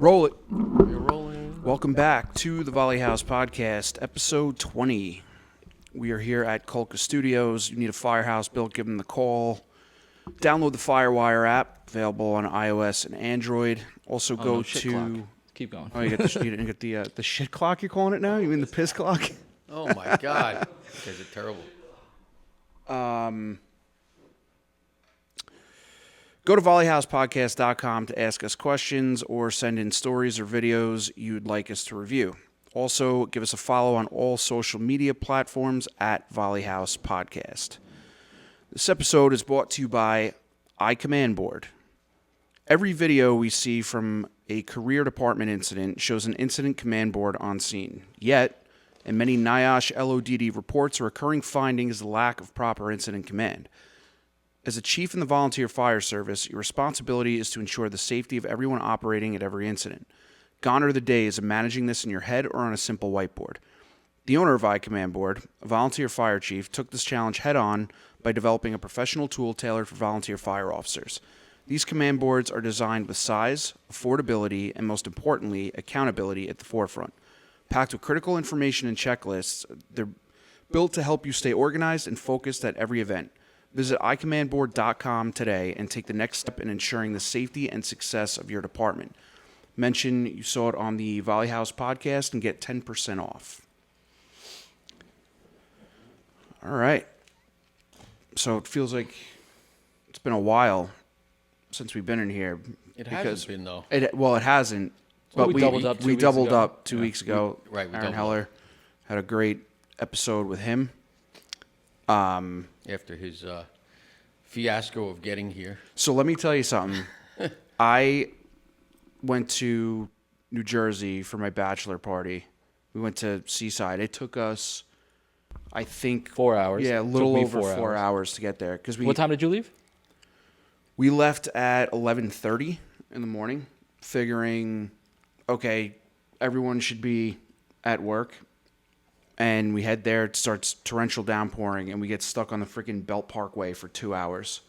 Roll it. You're rolling. Welcome back to the Volly House Podcast, episode 20. We are here at Kolka Studios. You need a firehouse built, give them the call. Download the Firewire app, available on iOS and Android. Also go shit to... clock. Keep going. Oh, you didn't get the shit clock, you're calling it now? You mean the piss clock? Oh my God. You guys are terrible. Go to volleyhousepodcast.com to ask us questions or send in stories or videos you'd like us to review. Also, give us a follow on all social media platforms at Volly House Podcast. This episode is brought to you by ICommandBoard. Every video we see from a career department incident shows an incident command board on scene. Yet, in many NIOSH LODD reports, a recurring finding is the lack of proper incident command. As a chief in the volunteer fire service, your responsibility is to ensure the safety of everyone operating at every incident. Gone are the days of managing this in your head or on a simple whiteboard. The owner of ICommandBoard, a volunteer fire chief, took this challenge head on by developing a professional tool tailored for volunteer fire officers. These command boards are designed with size, affordability, and most importantly, accountability at the forefront. Packed with critical information and checklists, they're built to help you stay organized and focused at every event. Visit ICommandBoard.com today and take the next step in ensuring the safety and success of your department. Mention you saw it on the Volly House Podcast and get 10% off. All right. So it feels like it's been a while since we've been in here. It hasn't been, though. It hasn't. Well, But we doubled up 2 we weeks doubled ago. up 2 weeks ago. We Aaron doubled Heller had a great episode with him. After his fiasco of getting here. So let me tell you something. I went to New Jersey for my bachelor party. We went to Seaside. It took us, I think, 4 hours. Yeah, a Took little me over 4 4 hours to get there. Because What time did you leave? we left at 11:30 in the morning, figuring, okay, everyone should be at work. And we head there, it starts torrential downpouring, and we get stuck on the freaking Belt Parkway for 2 hours.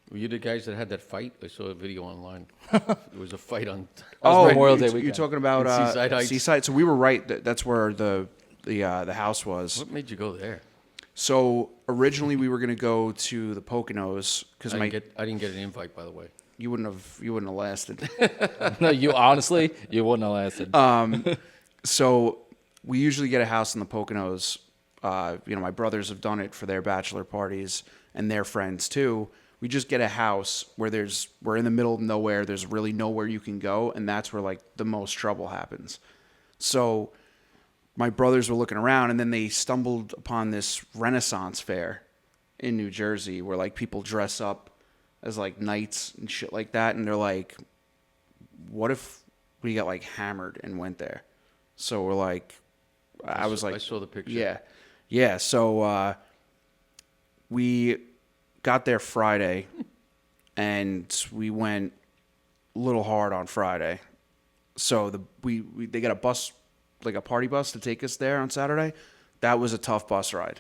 Were you the guys that had that fight? I saw a video online. There was a fight on. was Memorial Day You're weekend. talking about In Seaside Heights. Seaside. So we were right. That's where the house was. What made you go there? So originally we were going to go to the Poconos because I didn't get an invite, by the way. you wouldn't have lasted. No, you honestly, you wouldn't have lasted. So we usually get a house in the Poconos. My brothers have done it for their bachelor parties and their friends too. We just get a house where we're in the middle of nowhere. There's really nowhere you can go, and that's where like the most trouble happens. So my brothers were looking around, and then they stumbled upon this Renaissance fair in New Jersey where like people dress up as like knights and shit like that, and they're like, what if we got like hammered and went there? So we're like, I saw the picture. Yeah. So we got there Friday, and we went a little hard on Friday. So they got a bus, like a party bus, to take us there on Saturday. That was a tough bus ride.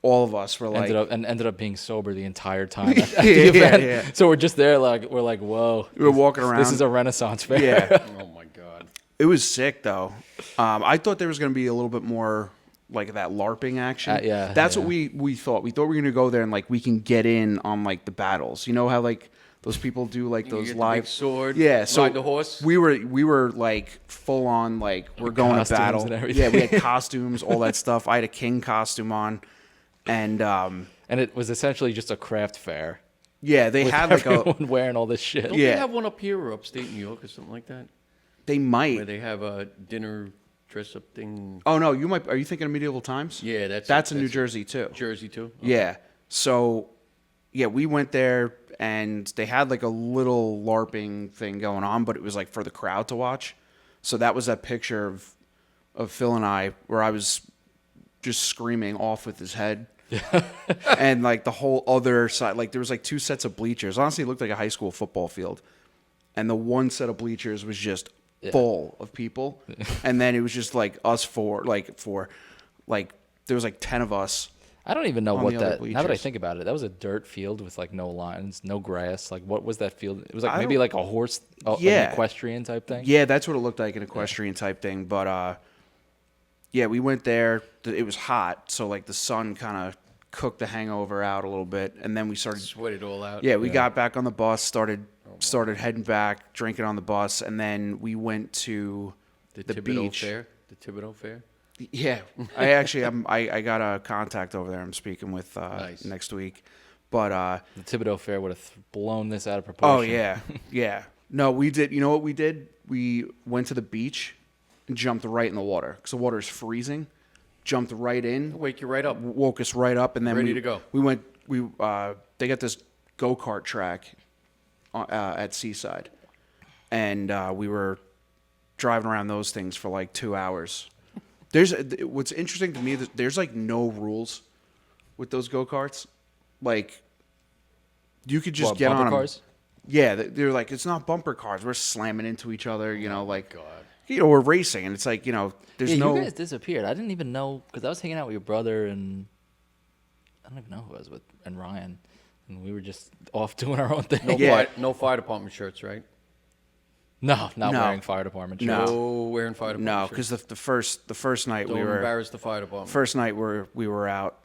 All of us were like, ended up being sober the entire time at the event. Yeah. So we're just there, like we're like, whoa. We were walking around. This is a Renaissance fair. Yeah. Oh my God. It was sick though. I thought there was going to be a little bit more like that LARPing action. Yeah. That's what we thought. We thought we were going to go there and like we can get in on like the battles. You know how like those people do like You those get live the big sword. Yeah, so ride the horse. we were like full on like we're going to Costumes battle. and everything. Yeah, we had costumes, all that stuff. I had a king costume on, and And it was essentially just a craft fair. yeah, they With had like everyone wearing all this shit. Don't Yeah. they have one up here or upstate New York or something like that? they might. Where they have a dinner dress-up thing. Oh no, you might. Are you thinking of medieval times? Yeah, that's in New Jersey too. Jersey too? Okay. Yeah. So, yeah, we went there and they had like a little LARPing thing going on, but it was like for the crowd to watch. So that was that picture of Phil and I where I was just screaming off with his head. And like the whole other side, like there was like 2 sets of bleachers. Honestly, it looked like a high school football field. And the one set of bleachers was just full of people. And then it was just like us four, there was like 10 of us I don't even know on what the other that. Now that I bleachers. think about it, that was a dirt field with like no lines, no grass. Like, what was that field? It was like I maybe don't- like a horse, like Yeah. an equestrian type thing. Yeah, that's what it looked like, an equestrian type thing. But yeah, we went there. It was hot, so like the sun kind of cooked the hangover out a little bit, and then we started. Sweat it all out. Yeah, we got back on the bus, started heading back, drinking on the bus, and then we went to The the Thibodeau beach. Fair. The Thibodeau Fair. Yeah, I actually I got a contact over there. I'm speaking with Nice. next week, but The Thibodeau Fair would have blown this out of oh proportion. yeah, yeah. No, we did. You know what we did? We went to the beach and jumped right in the water because the water is freezing. Jumped right in, Wake you right up. woke us right up, and then Ready we to go. We went. They got this go-kart track at Seaside, and we were driving around those things for like 2 hours. What's interesting to me, there's like no rules with those go-karts. Like, you could just What, get bumper on 'em. cars? Yeah, they're like, it's not bumper cars. We're slamming into each other, you know, like, God. you know, we're racing, and it's like, you know, there's Yeah, no. you guys disappeared. I didn't even know because I was hanging out with your brother and I don't even know who I was with and Ryan, and we were just off doing our own thing. No, Yeah. no fire department shirts, right? No, not No. wearing fire department shirts. No. No wearing fire department No, shirts. because the first night Don't we were embarrass the fire department. first night we were out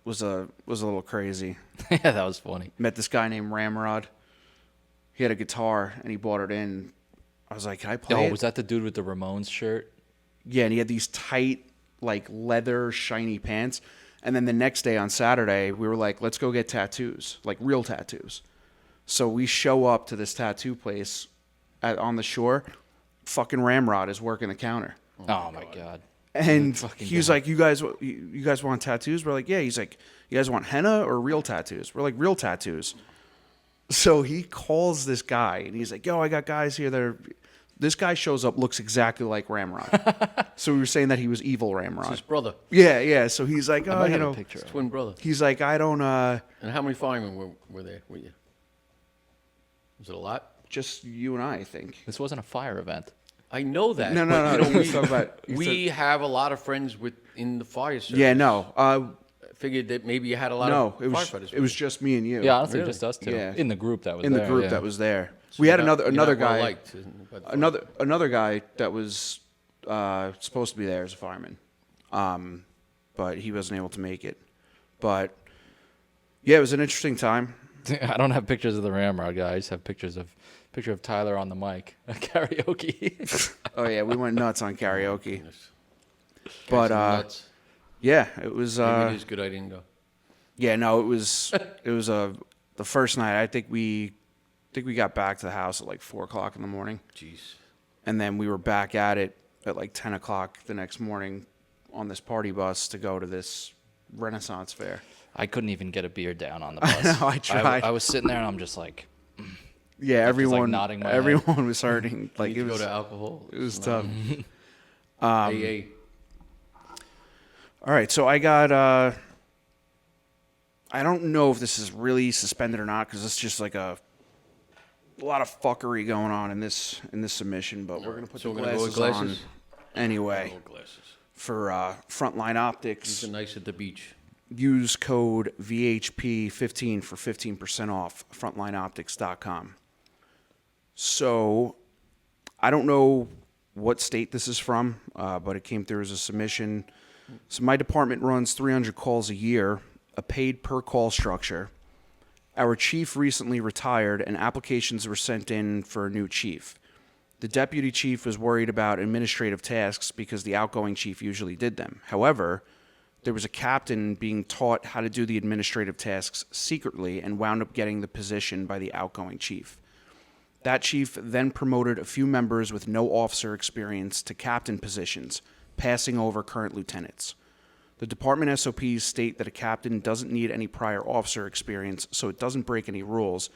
was a little crazy. Yeah, that was funny. Met this guy named Ramrod. He had a guitar and he brought it in. I was like, "Can I play Oh, it?" was that the dude with the Ramones shirt? Yeah, and he had these tight, like leather, shiny pants. And then the next day on Saturday, we were like, "Let's go get tattoos, like real tattoos." So we show up to this tattoo place on the shore. Fucking Ramrod is working the counter. Oh my god. And Fucking he was guy. like, you guys want tattoos? We're like, yeah. He's like, you guys want henna or real tattoos? We're like, real tattoos. So he calls this guy, and he's like, yo, I got guys here that are... This guy shows up, looks exactly like Ramrod. So we were saying that he was evil It's Ramrod. his brother. Yeah, yeah. So he's like, I oh, might you have know... a picture. His twin brother. He's like, I don't... And how many firemen were there with you? Was it a lot? Just you and I think. This wasn't a fire event. I know that. No, but, you know, He's talking about... we have a lot of friends in the fire service. Yeah, no. I figured that maybe you had a lot No, of it was firefighters. it was just me and you. Yeah, honestly, Really? just us two. Yeah. In the group that was in the there, group yeah. that was there. So We had you're not- another you're not guy. well-liked by the fire. Another guy that was supposed to be there as a fireman, but he wasn't able to make it. But yeah, it was an interesting time. I don't have pictures of the Ramrod guy. I just have picture of Tyler on the mic at karaoke. Oh yeah, we went nuts on karaoke. Goodness. But Guys are nuts. yeah, it was. Maybe it is good I didn't go. Yeah, no, it was the first night. I think we got back to the house at like 4:00 in the morning, Jeez. and then we were back at it at like 10:00 the next morning on this party bus to go to this Renaissance fair. I couldn't even get a beer down on the bus. know, I tried. I was sitting there and I'm just like, Yeah, like everyone nodding my head. everyone was hurting. Like Need it to was go to alcohol. it was tough. AA. All right, so I got. I don't know if this is really suspended or not because it's just like a lot of fuckery going on in this submission. But we're gonna put So the we're gonna go with glasses on glasses? anyway Oh, glasses. for Frontline Optics. These are nice at the beach. Use code VHP15 for 15% off. FrontlineOptics.com. So I don't know what state this is from, but it came through as a submission. So my department runs 300 calls a year, a paid per call structure. Our chief recently retired and applications were sent in for a new chief. The deputy chief was worried about administrative tasks because the outgoing chief usually did them. However, there was a captain being taught how to do the administrative tasks secretly and wound up getting the position by the outgoing chief. That chief then promoted a few members with no officer experience to captain positions, passing over current lieutenants. The department SOPs state that a captain doesn't need any prior officer experience, so it doesn't break any rules,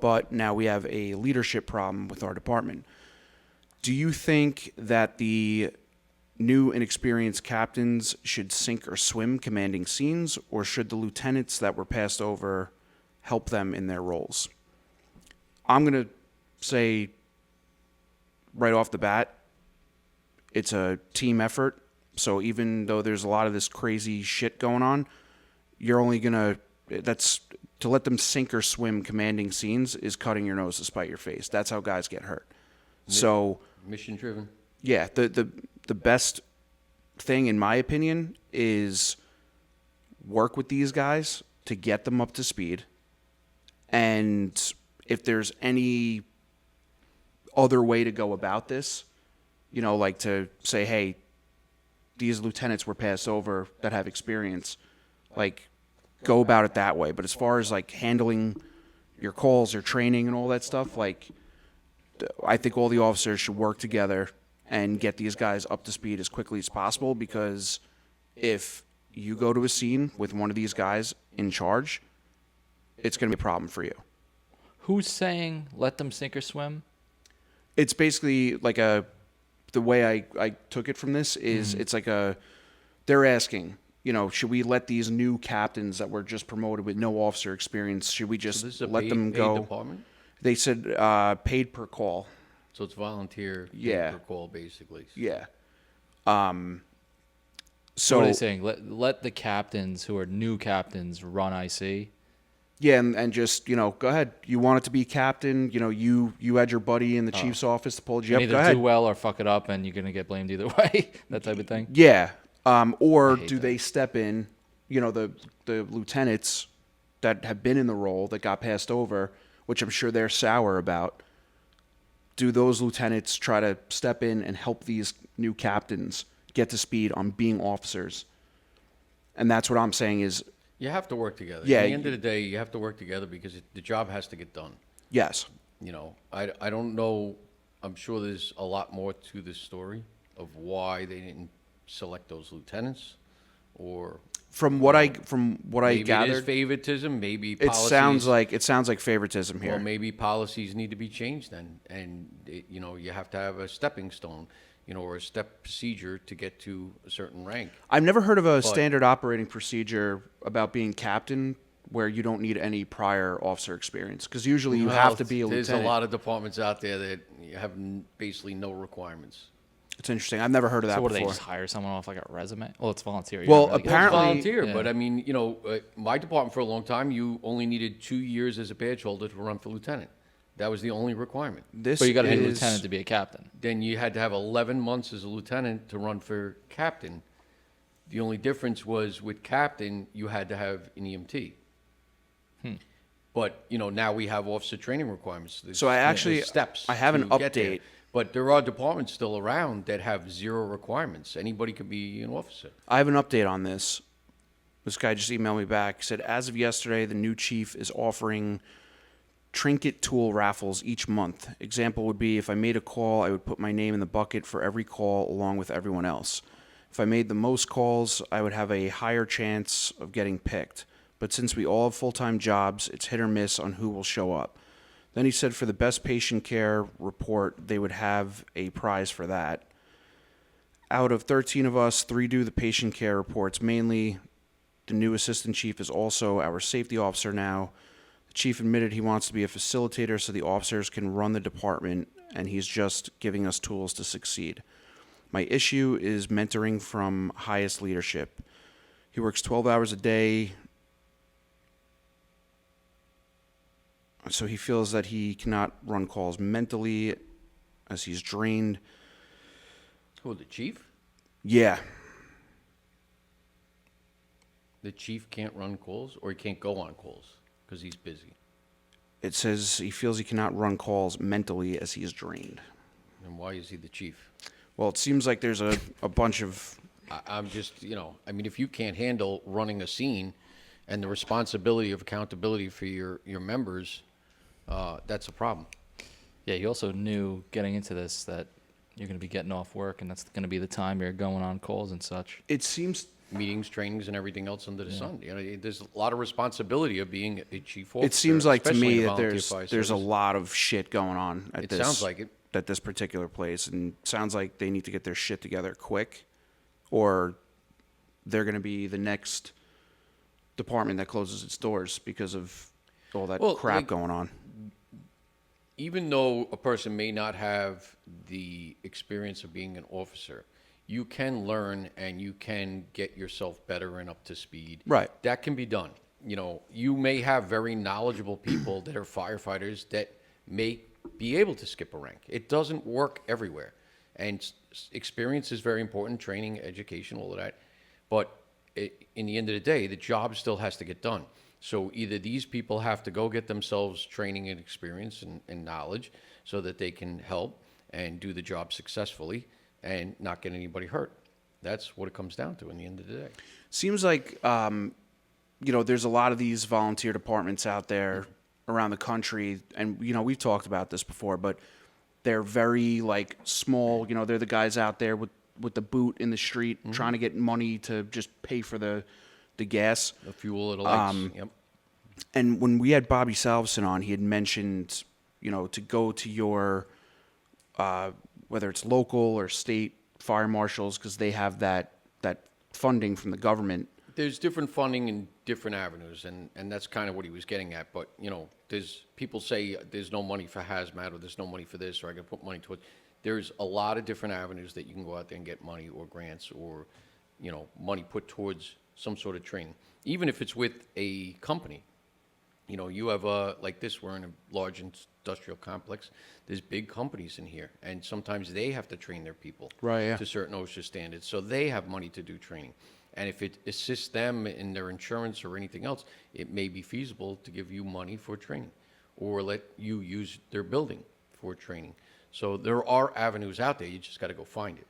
but now we have a leadership problem with our department. Do you think that the new inexperienced captains should sink or swim commanding scenes, or should the lieutenants that were passed over help them in their roles? I'm going to say right off the bat, it's a team effort. So even though there's a lot of this crazy shit going on, you're only gonna. That's to let them sink or swim. Commanding scenes is cutting your nose to spite your face. That's how guys get hurt. So Mission driven. yeah, the best thing in my opinion is work with these guys to get them up to speed, and if there's any other way to go about this, you know, like to say, hey, these lieutenants were passed over that have experience, like go about it that way. But as far as like handling your calls, your training and all that stuff, like I think all the officers should work together and get these guys up to speed as quickly as possible, because if you go to a scene with one of these guys in charge, it's going to be a problem for you. Who's saying let them sink or swim? It's basically like the way I took it from this is it's like they're asking, you know, should we let these new captains that were just promoted with no officer experience, should we just This is a let paid, them paid go? department? They said paid per call. So it's volunteer Yeah. per call, basically. Yeah. So what are they saying? Let the captains who are new captains run IC. Yeah, and just, you know, go ahead. You want it to be captain, you know, you had your buddy in the chief's office to pull you And up. Go either ahead. do well or fuck it up, and you're gonna get blamed either way. That type of thing. Yeah. Or hate do that. they step in, you know, the lieutenants that have been in the role that got passed over, which I'm sure they're sour about, do those lieutenants try to step in and help these new captains get to speed on being officers? And that's what I'm saying is, You have to work together. Yeah, At the end of the day, you have to work together because the job has to get done. yes. You know, I don't know. I'm sure there's a lot more to this story of why they didn't select those lieutenants, or From what I maybe it gathered, is favoritism. Maybe it policies, sounds like favoritism here. Well, maybe policies need to be changed then, and you know, you have to have a stepping stone, you know, or a step procedure to get to a certain rank. I've never heard of a standard operating procedure about being captain where you don't need any prior officer experience, because usually you have to be a There's lieutenant. a lot of departments out there that have basically no requirements. It's interesting. I've never heard of that So what do they before. just hire someone off like a resume? Well, it's volunteer. You Well, don't really get- apparently- Well, it's volunteer, Yeah. but I mean, you know, my department for a long time, you only needed 2 years as a badge holder to run for lieutenant. That was the only requirement. This but you got to be a is- lieutenant to be a captain. Then you had to have 11 months as a lieutenant to run for captain. The only difference was with captain, you had to have an EMT. But, you know, now we have officer training requirements. There's- So I actually- there's steps. I have an to get there. update. But there are departments still around that have 0 requirements. Anybody could be an officer. I have an update on this. This guy just emailed me back. He said, as of yesterday, the new chief is offering trinket tool raffles each month. Example would be if I made a call, I would put my name in the bucket for every call along with everyone else. If I made the most calls, I would have a higher chance of getting picked. But since we all have full-time jobs, it's hit or miss on who will show up. Then he said for the best patient care report, they would have a prize for that. Out of 13 of us, 3 do the patient care reports mainly. The new assistant chief is also our safety officer now. The chief admitted he wants to be a facilitator so the officers can run the department, and he's just giving us tools to succeed. My issue is mentoring from highest leadership. He works 12 hours a day, so he feels that he cannot run calls mentally as he's drained. Who, the chief? Yeah. The chief can't run calls, or he can't go on calls because he's busy. It says he feels he cannot run calls mentally as he is drained. And why is he the chief? Well, it seems like there's a bunch of... I'm just, you know, I mean, if you can't handle running a scene and the responsibility of accountability for your members, that's a problem. Yeah, you also knew getting into this that you're going to be getting off work, and that's going to be the time you're going on calls and such. It seems... Meetings, trainings, and everything else under the sun. You know, there's a lot of responsibility of being a chief officer. It seems like to especially me in a that volunteer there's fire a service. lot of shit going on at It this... sounds like it. At this particular place, and it sounds like they need to get their shit together quick, or they're going to be the next department that closes its doors because of all that crap like, going on. Even though a person may not have the experience of being an officer, you can learn and you can get yourself better and up to speed. Right. That can be done. You know, you may have very knowledgeable people that are firefighters that may be able to skip a rank. It doesn't work everywhere. And experience is very important, training, education, all of that. But in the end of the day, the job still has to get done. So either these people have to go get themselves training and experience and knowledge so that they can help and do the job successfully and not get anybody hurt. That's what it comes down to in the end of the day. Seems like, there's a lot of these volunteer departments out there around the country. And, we've talked about this before, but they're very, like, small. They're the guys out there with the boot in the street trying to get money to just pay for the gas. The fuel at the lights. Yep. And when we had Bobby Salveson on, he had mentioned, to go to your, whether it's local or state fire marshals, because they have that funding from the government. There's different funding in different avenues, and that's kind of what he was getting at. But, there's people say there's no money for hazmat, or there's no money for this, or I can put money towards. There's a lot of different avenues that you can go out there and get money or grants or, money put towards some sort of training. Even if it's with a company. You have like this, we're in a large industrial complex. There's big companies in here, and sometimes they have to train their people to certain OSHA standards. So they have money to do training. And if it assists them in their insurance or anything else, it may be feasible to give you money for training or let you use their building for training. So there are avenues out there. You just got to go find it.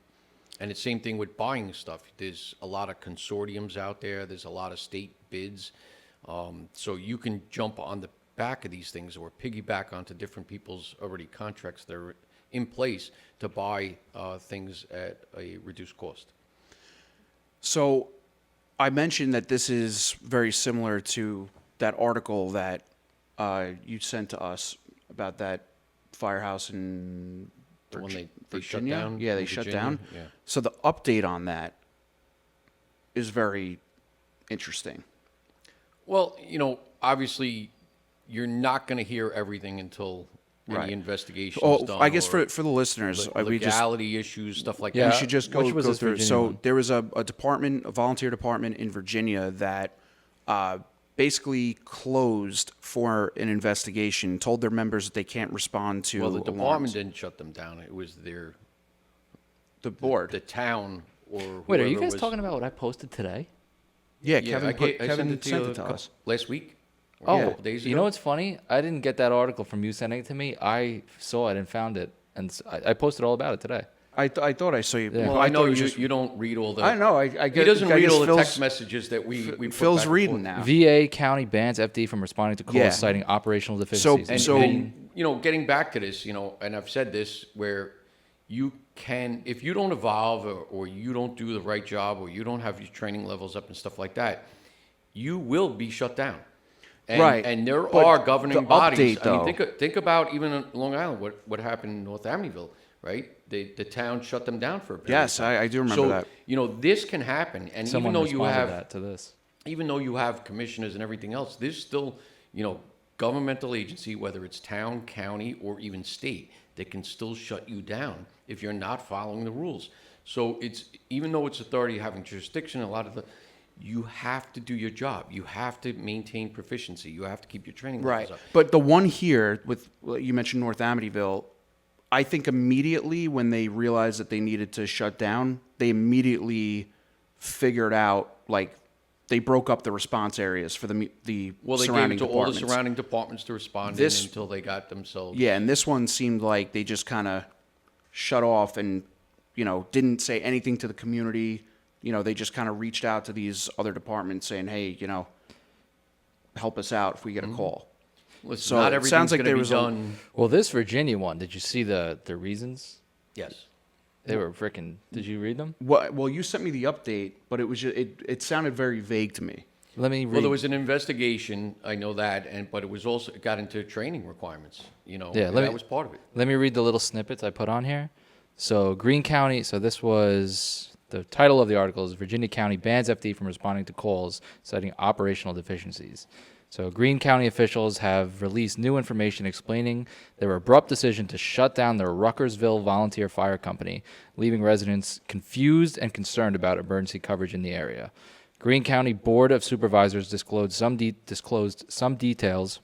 And the same thing with buying stuff. There's a lot of consortiums out there. There's a lot of state bids. So you can jump on the back of these things or piggyback onto different people's already contracts that are in place to buy things at a reduced cost. So I mentioned that this is very similar to that article that you sent to us about that firehouse in The one they Virginia. shut down. Yeah, they in shut Virginia? down. Yeah. So the update on that is very interesting. Well, obviously, you're not going to hear everything until any Right. investigation Oh, is done. I guess or for the listeners, we just legality issues, stuff like Yeah. we that. should just Which go was this through it. Virginia So one? there was a department, a volunteer department in Virginia that basically closed for an investigation, told their members that they can't respond to Well, the department alarms. didn't shut them down. It was The board. the town or Wait, are you whoever guys was- talking about what I posted today? Yeah, Yeah, Kevin, I Kevin sent it to sent you it to us. last week. Or Oh, a couple days ago. you know what's funny? I didn't get that article from you sending it to me. I saw it and found it, and I posted all about it today. I thought I saw you. Yeah. Well, I know thought it was you, just- you don't read all the. I know. I He get. doesn't I read guess all the Phil's- text messages that we put Phil's back and reading forth. now. VA county bans FD from responding to calls Yeah. citing operational deficiencies. And, So- and, getting back to this, and I've said this, where you can, if you don't evolve or you don't do the right job or you don't have your training levels up and stuff like that, you will be shut down. And, Right. And there But are governing the bodies. update, I though- mean, think about even in Long Island, what happened in North Amityville, right? The town shut them down for a period. Yes, of time. I do remember so, that. this can happen. And Someone even though you responded have that to this. even though you have commissioners and everything else, there's still, governmental agency, whether it's town, county, or even state, that can still shut you down if you're not following the rules. So it's, even though it's authority having jurisdiction, you have to do your job. You have to maintain proficiency. You have to keep your training levels Right. up. But the one here with you mentioned North Amityville, I think immediately when they realized that they needed to shut down, they immediately figured out, like, they broke up the response areas for the Well, they gave surrounding it to all departments. the surrounding departments to respond This- in until they got themselves. Yeah, and this one seemed like they just kind of shut off and, didn't say anything to the community. They just kind of reached out to these other departments saying, hey, help us out if we get a call. Listen, So not it everything's sounds like going to there be was a- done. Well, this Virginia one, did you see the reasons? Yes. They were freaking. Did you read them? Well, you sent me the update, but it was just, it sounded very vague to me. Let me read. Well, there was an investigation. I know that, but it was also, it got into training requirements. Yeah, and that was part of it. Let me read the little snippets I put on here. So Greene County. So this was the title of the article is Virginia County bans FD from responding to calls citing operational deficiencies. So Greene County officials have released new information explaining their abrupt decision to shut down the Ruckersville Volunteer Fire Company, leaving residents confused and concerned about emergency coverage in the area. Greene County Board of Supervisors disclosed some details,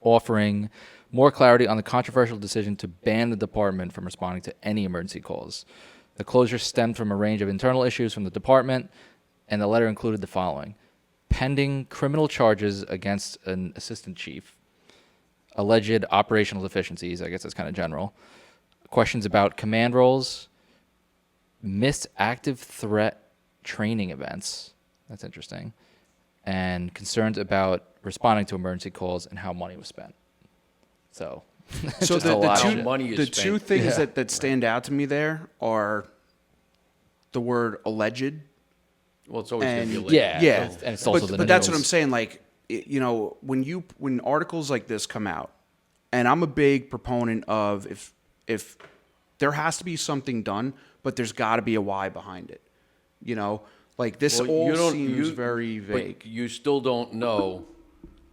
offering more clarity on the controversial decision to ban the department from responding to any emergency calls. The closure stemmed from a range of internal issues from the department, and the letter included the following: pending criminal charges against an assistant chief, alleged operational deficiencies, I guess that's kind of general, questions about command roles, missed active threat training events, that's interesting, and concerns about responding to emergency calls and how money was spent. So So just a lot of shit. money is the spent. two things Yeah. that stand out to me there are the word alleged. Well, it's always going to be And- alleged. Yeah, Yeah, and it's also but, the but that's what news. I'm saying. Like, when articles like this come out, and I'm a big proponent of if there has to be something done, but there's got to be a why behind it. Like this Well, all you don't- seems you- very But vague. you still don't know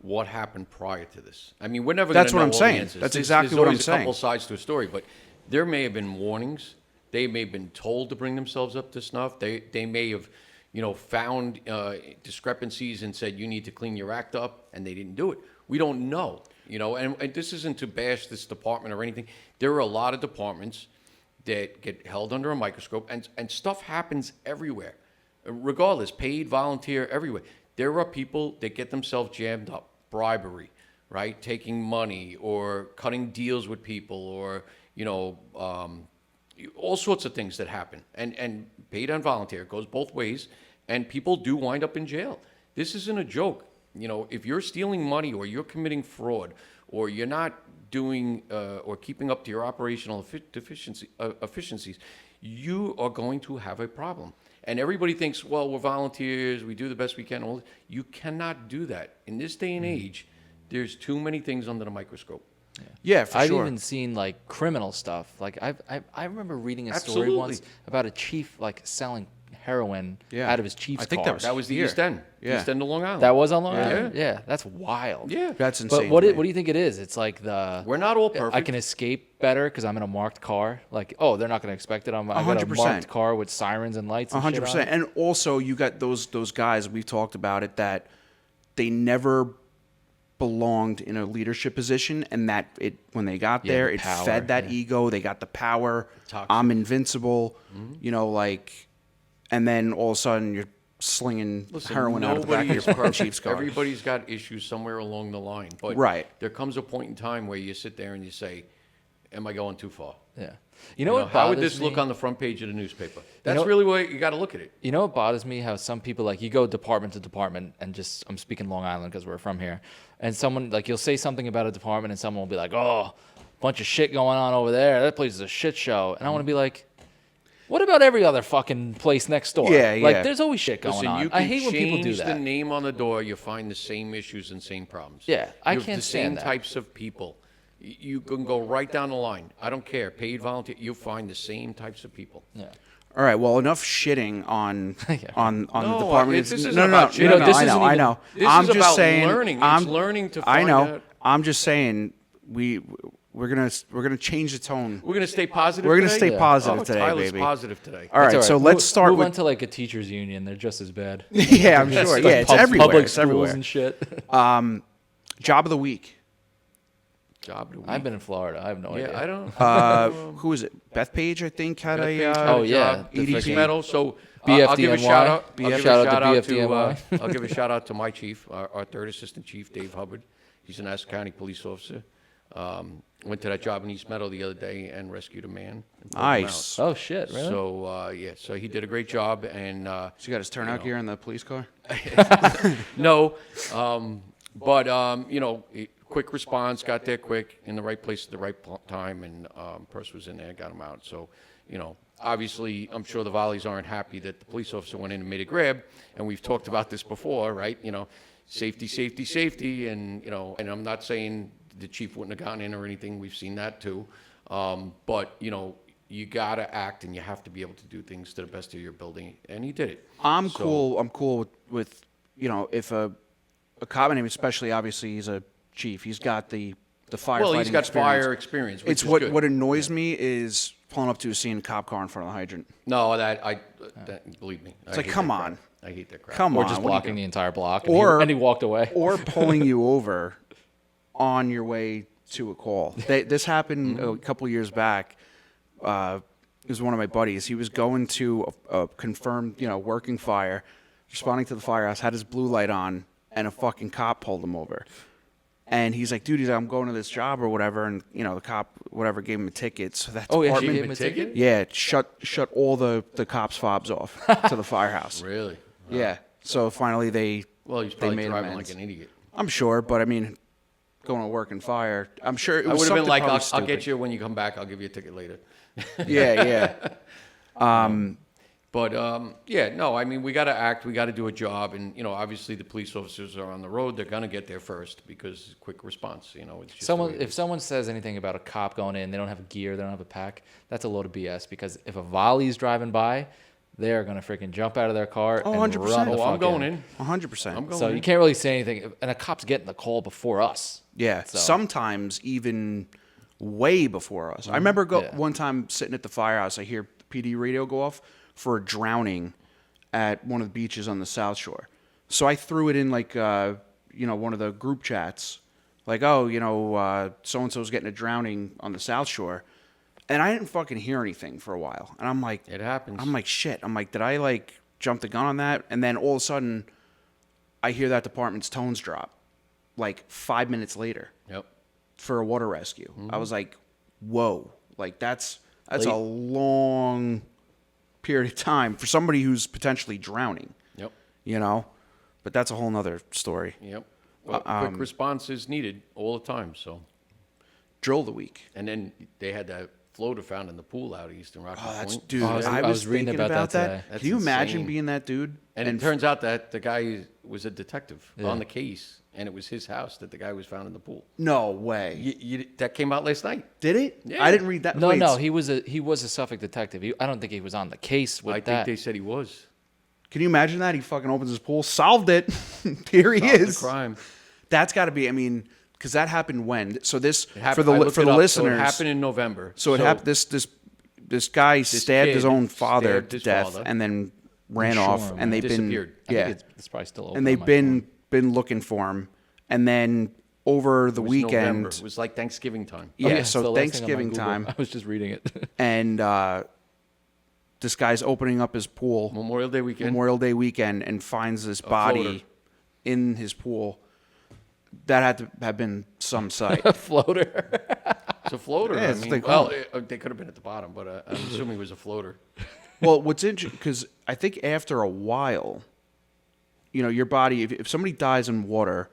what happened prior to this. I mean, we're never That's going to what know I'm all the saying. answers. That's There's- exactly there's what I'm always a couple saying. sides to a story, but there may have been warnings. They may have been told to bring themselves up to snuff. They may have, found discrepancies and said you need to clean your act up, and they didn't do it. We don't know. And this isn't to bash this department or anything. There are a lot of departments that get held under a microscope, and stuff happens everywhere, regardless, paid, volunteer, everywhere. There are people that get themselves jammed up, bribery, right? Taking money or cutting deals with people or, all sorts of things that happen. And paid and volunteer, it goes both ways, and people do wind up in jail. This isn't a joke. If you're stealing money or you're committing fraud or you're not doing or keeping up to your operational efficiencies, you are going to have a problem. And everybody thinks, well, we're volunteers, we do the best we can. You cannot do that. In this day and age, there's too many things under the microscope. Yeah, for I've sure. even seen like criminal stuff. Like I remember reading a story Absolutely. once about a chief like selling heroin Yeah. out of his chief's I think car. That was the Here. East End. Yeah. East End of Long Island. That was on Long Yeah. Island. Yeah, that's wild. Yeah. That's insane. But what to me. do you think it is? It's like We're not all perfect. I can escape better because I'm in a marked car. Like, oh, they're not going to expect it. I got a 100%. marked car with sirens and lights. And 100%. shit on it. And also, you got those guys, we've talked about it, that they never belonged in a leadership position, and that when they got there, the it power, fed that yeah. ego. They got the power. Toxic. I'm invincible. And then all of a sudden you're slinging Listen, heroin out of the back of nobody your is perfect. Chiefs car. Everybody's got issues somewhere along the line. But Right. there comes a point in time where you sit there and you say, am I going too far? Yeah. You know what how would bothers this look me? on the front page of the newspaper? That's know- really what you got to look at it. You know what bothers me? How some people, like, you go department to department, and just, I'm speaking Long Island because we're from here, and someone, like, you'll say something about a department, and someone will be like, oh, bunch of shit going on over there. That place is a shit show. And I want to be like, what about every other fucking place next door? Yeah, Like, yeah. there's always shit going Listen, on. you can I hate when people do change the that. name on the door, you find the same issues and same problems. Yeah, I You have can't the stand same that. types of people. You can go right down the line. I don't care. Paid, volunteer. You'll find the same types of people. Yeah. All right, well, enough shitting on on the No, department. this isn't no, about no, shitting. no, no, This I know, isn't I even- know. This I'm is just about saying, learning. It's I'm learning to I find know. out. I'm just saying we're gonna change the tone. We're going to stay positive We're gonna today? stay positive Oh, today, Tyler's baby. positive today. All right, That's so let's start move with on to like a teachers union. They're just as bad. yeah, I'm sure. Yeah, it's everywhere. Public It's schools everywhere. and shit. Job of the week. Job of the week. I've been in Florida. I have no idea. Yeah, I don't. Who is it? Beth Page, I think, had Beth a. Page had Oh, a yeah, job, the EDP freaking medal. So BFDNY. I'll give a shout out. I'll give a Shout out to shout out BFDNY. I'll give a shout out to my chief, our third assistant chief, Dave Hubbard. He's an Nassau County police officer. Went to that job in East Meadow the other day and rescued a man. and pulled him Nice. out. Oh shit! Really? So so he did a great job, and So you got his turnout gear in the police car. no, but quick response, got there quick, in the right place at the right time, and person was in there, got him out. So, obviously, I'm sure the Volleys aren't happy that the police officer went in and made a grab, and we've talked about this before, right? Safety, safety, safety, and and I'm not saying the chief wouldn't have gotten in or anything. We've seen that too, but you gotta act, and you have to be able to do things to the best of your ability, and he did it. I'm cool with if a a cop, and especially obviously he's a chief. He's got the firefighting Well, he's got experience. fire experience, which It's is what good. what annoys me is pulling up to a scene cop car in front of the hydrant. No, believe me. It's like, come on. I hate that crap. Come Or on, just what are you blocking the entire block. Or- And he walked away. or pulling you over on your way to a call. This happened a couple years back. It was one of my buddies. He was going to a confirmed, working fire, responding to the firehouse, had his blue light on, and a fucking cop pulled him over. And he's like, dude, I'm going to this job or whatever. And, the cop, whatever, gave him a ticket. So that Oh, yeah, she department, gave him a ticket? yeah, it shut all the cops' fobs off to the firehouse. Really? Yeah. So finally they Well, he's they probably made driving amends. like an idiot. I'm sure, but I mean, going to work and fire, I'm sure it I was would have been something like, probably I'll get stupid. you when you come back. I'll give you a ticket later. Yeah. But yeah, no, I mean, we got to act. We got to do a job, and obviously the police officers are on the road. They're gonna get there first because quick response. It's just the way it If is. someone says anything about a cop going in, they don't have gear, they don't have a pack, that's a load of BS. Because if a volley's driving by, they're gonna freaking jump out of their car Oh, and 100%. run the I'm fuck going in. in. 100%. I'm going So in. you can't really say anything, and a cop's getting the call before us. Yeah, So- sometimes even way before us. I remember Yeah. one time sitting at the firehouse, I hear PD radio go off for a drowning at one of the beaches on the South Shore. So I threw it in like, one of the group chats, like, so-and-so's getting a drowning on the South Shore. And I didn't fucking hear anything for a while. And I'm like, It happens. I'm like, shit. I'm like, did I like jump the gun on that? And then all of a sudden, I hear that department's tones drop like 5 minutes later Yep. for a water rescue. I was like, whoa, like that's a Late. long period of time for somebody who's potentially drowning, Yep. but that's a whole nother story. Yep. Well, quick response is needed all the time. So, Drill of the week. and then they had that floater found in the pool out east in Rocky Oh, that's, Point. dude, I was I was reading thinking about that that. today. That's Can you imagine insane. being that dude? And it turns out that the guy was a detective Yeah. on the case, and it was his house that the guy was found in the pool. No way. That came out last night. Did it? Yeah. I didn't read that. No, Wait, no, he was a Suffolk detective. I don't think he was on the case with I that. think they said he was. Can you imagine that? He fucking opens his pool, solved it. Here he Solved is. the crime. That's got to be. I mean, because that happened when. So this It happened, for the I looked for it the up. listeners. So it happened in November. So it happened. This guy stabbed his kid own father stabbed to his death father. and then ran Sure, off. man. And they've Disappeared. I been think it's probably still open. and on they've my been looking for him. And then over the It was November. weekend, It was like Thanksgiving time. phone. yeah. it's the So last thing on my Thanksgiving Google. time, I was just reading it. and this guy's opening up his pool Memorial Day weekend. Memorial Day weekend and finds this body floater. in his pool. That had to have been some sight. A floater. It's a floater. Yeah, I it's mean, like, well, oh. they could have been at the bottom, but I'm assuming it was a floater. Well, what's interesting, because I think after a while, your body, if somebody dies in water,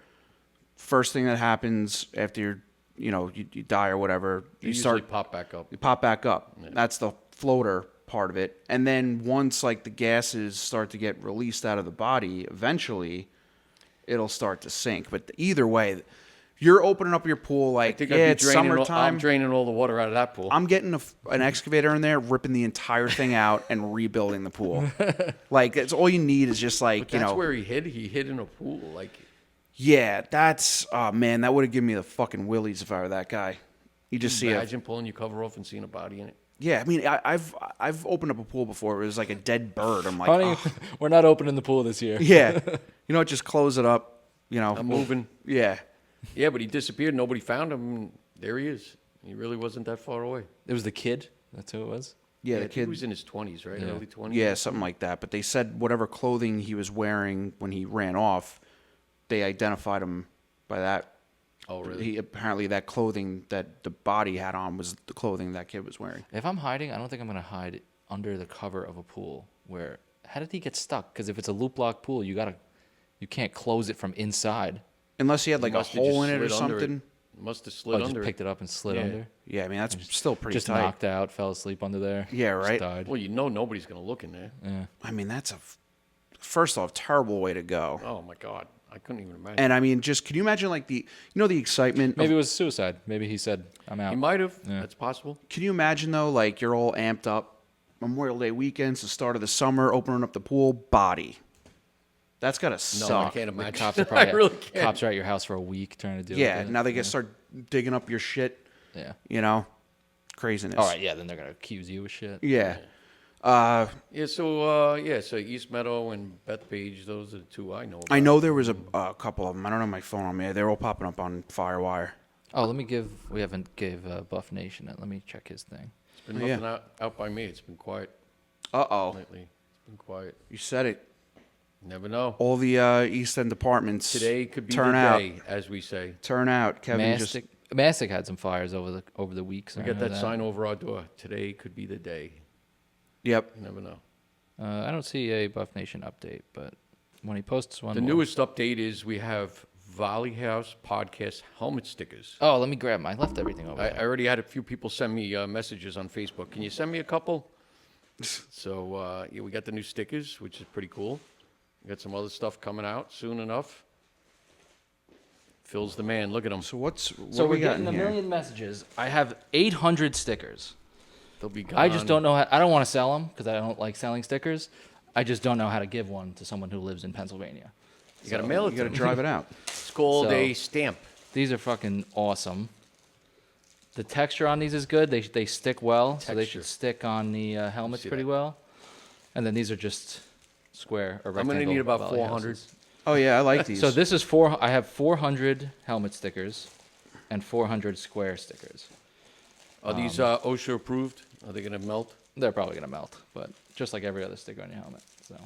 first thing that happens after you die or whatever, They you usually start pop back up. you pop back up. That's the floater part of it. And then once like the gases start to get released out of the body, eventually it'll start to sink. But either way, you're opening up your pool I like, think yeah, I'd be it's draining. summertime. I'm draining all the water out of that pool. I'm getting an excavator in there, ripping the entire thing out, and rebuilding the pool. Like, it's all you need is just like, But that's where he hid. He hid in a pool. Like, yeah, that's, oh man, that would have given me the fucking willies if I were that guy. You just see it. imagine pulling your cover off and seeing a body in it. Yeah, I mean, I've opened up a pool before. It was like a dead bird. I'm like, Honey, oh. we're not opening the pool this year. Yeah, just close it up. I'm moving. Yeah, Yeah, but he disappeared. Nobody found him. And there he is. He really wasn't that far away. It was the kid. That's who it was. yeah, I the think kid. He was in his 20s, right? Yeah. Early 20s. Yeah, something like that. But they said whatever clothing he was wearing when he ran off, they identified him by that. Oh, really? He apparently that clothing that the body had on was the clothing that kid was wearing. If I'm hiding, I don't think I'm gonna hide under the cover of a pool. How did he get stuck? Because if it's a loop lock pool, you can't close it from inside. Unless he had like a Must have hole just in it or slid under something. Must have slid Just under. picked it up and slid Yeah. under. Yeah, I mean that's still pretty Just tight. knocked out, fell asleep under there. Yeah, just right. died. Well, nobody's going to look in there. Yeah. I mean that's first off terrible way to go. Oh, my God. I couldn't even imagine. And I mean, just can you imagine like the excitement? Maybe it was suicide. Maybe he said, "I'm out." He might have. Yeah. That's possible. Can you imagine though, like you're all amped up, Memorial Day weekend's the start of the summer, opening up the pool, body. That's gotta No, I suck. can't The imagine. cops are probably I really can't. cops are at your house for a week trying to do it. Yeah, now they can start digging up your shit. Yeah. You know, craziness. All right. Yeah. Then they're gonna accuse you of shit. Yeah. Yeah, so East Meadow and Bethpage, those are the two I know about. I know there was a couple of them. I don't have my phone on me. They're all popping up on Firewire. Oh, we haven't gave Buff Nation it. Let me check his thing. It's been nothing out by me. It's been quiet Uh-oh. lately. It's been quiet. You said it. Never know. All the East End departments Today could be turn the out. day, as we say. Turn out. Kevin Mastic had some fires over the weeks. We got that sign over our door. Today could be the day. Yep. You never know. I don't see a Buff Nation update, but when he posts one, The newest update is we have Volly House Podcast helmet stickers. Oh, let me grab mine. I left everything over I there. already had a few people send me messages on Facebook. Can you send me a couple? So, yeah, we got the new stickers, which is pretty cool. We got some other stuff coming out soon enough. Phil's the man. Look at him. So what So do we we're got getting in a here? million messages. I have 800 stickers. They'll be gone. I just don't know how. I don't want to sell them because I don't like selling stickers. I just don't know how to give one to someone who lives in Pennsylvania. You got to mail it You to got to them. drive it out. It's called So- a stamp. These are fucking awesome. The texture on these is good. They stick well, so they Texture. should stick on the helmets See pretty that? well. And then these are just square or I'm rectangle. going to need about volley 400. houses. Oh yeah, I like these. So this is I have 400 helmet stickers and 400 square stickers. Are these OSHA approved? Are they going to melt? They're probably gonna melt, but just like every other sticker on your helmet. So, They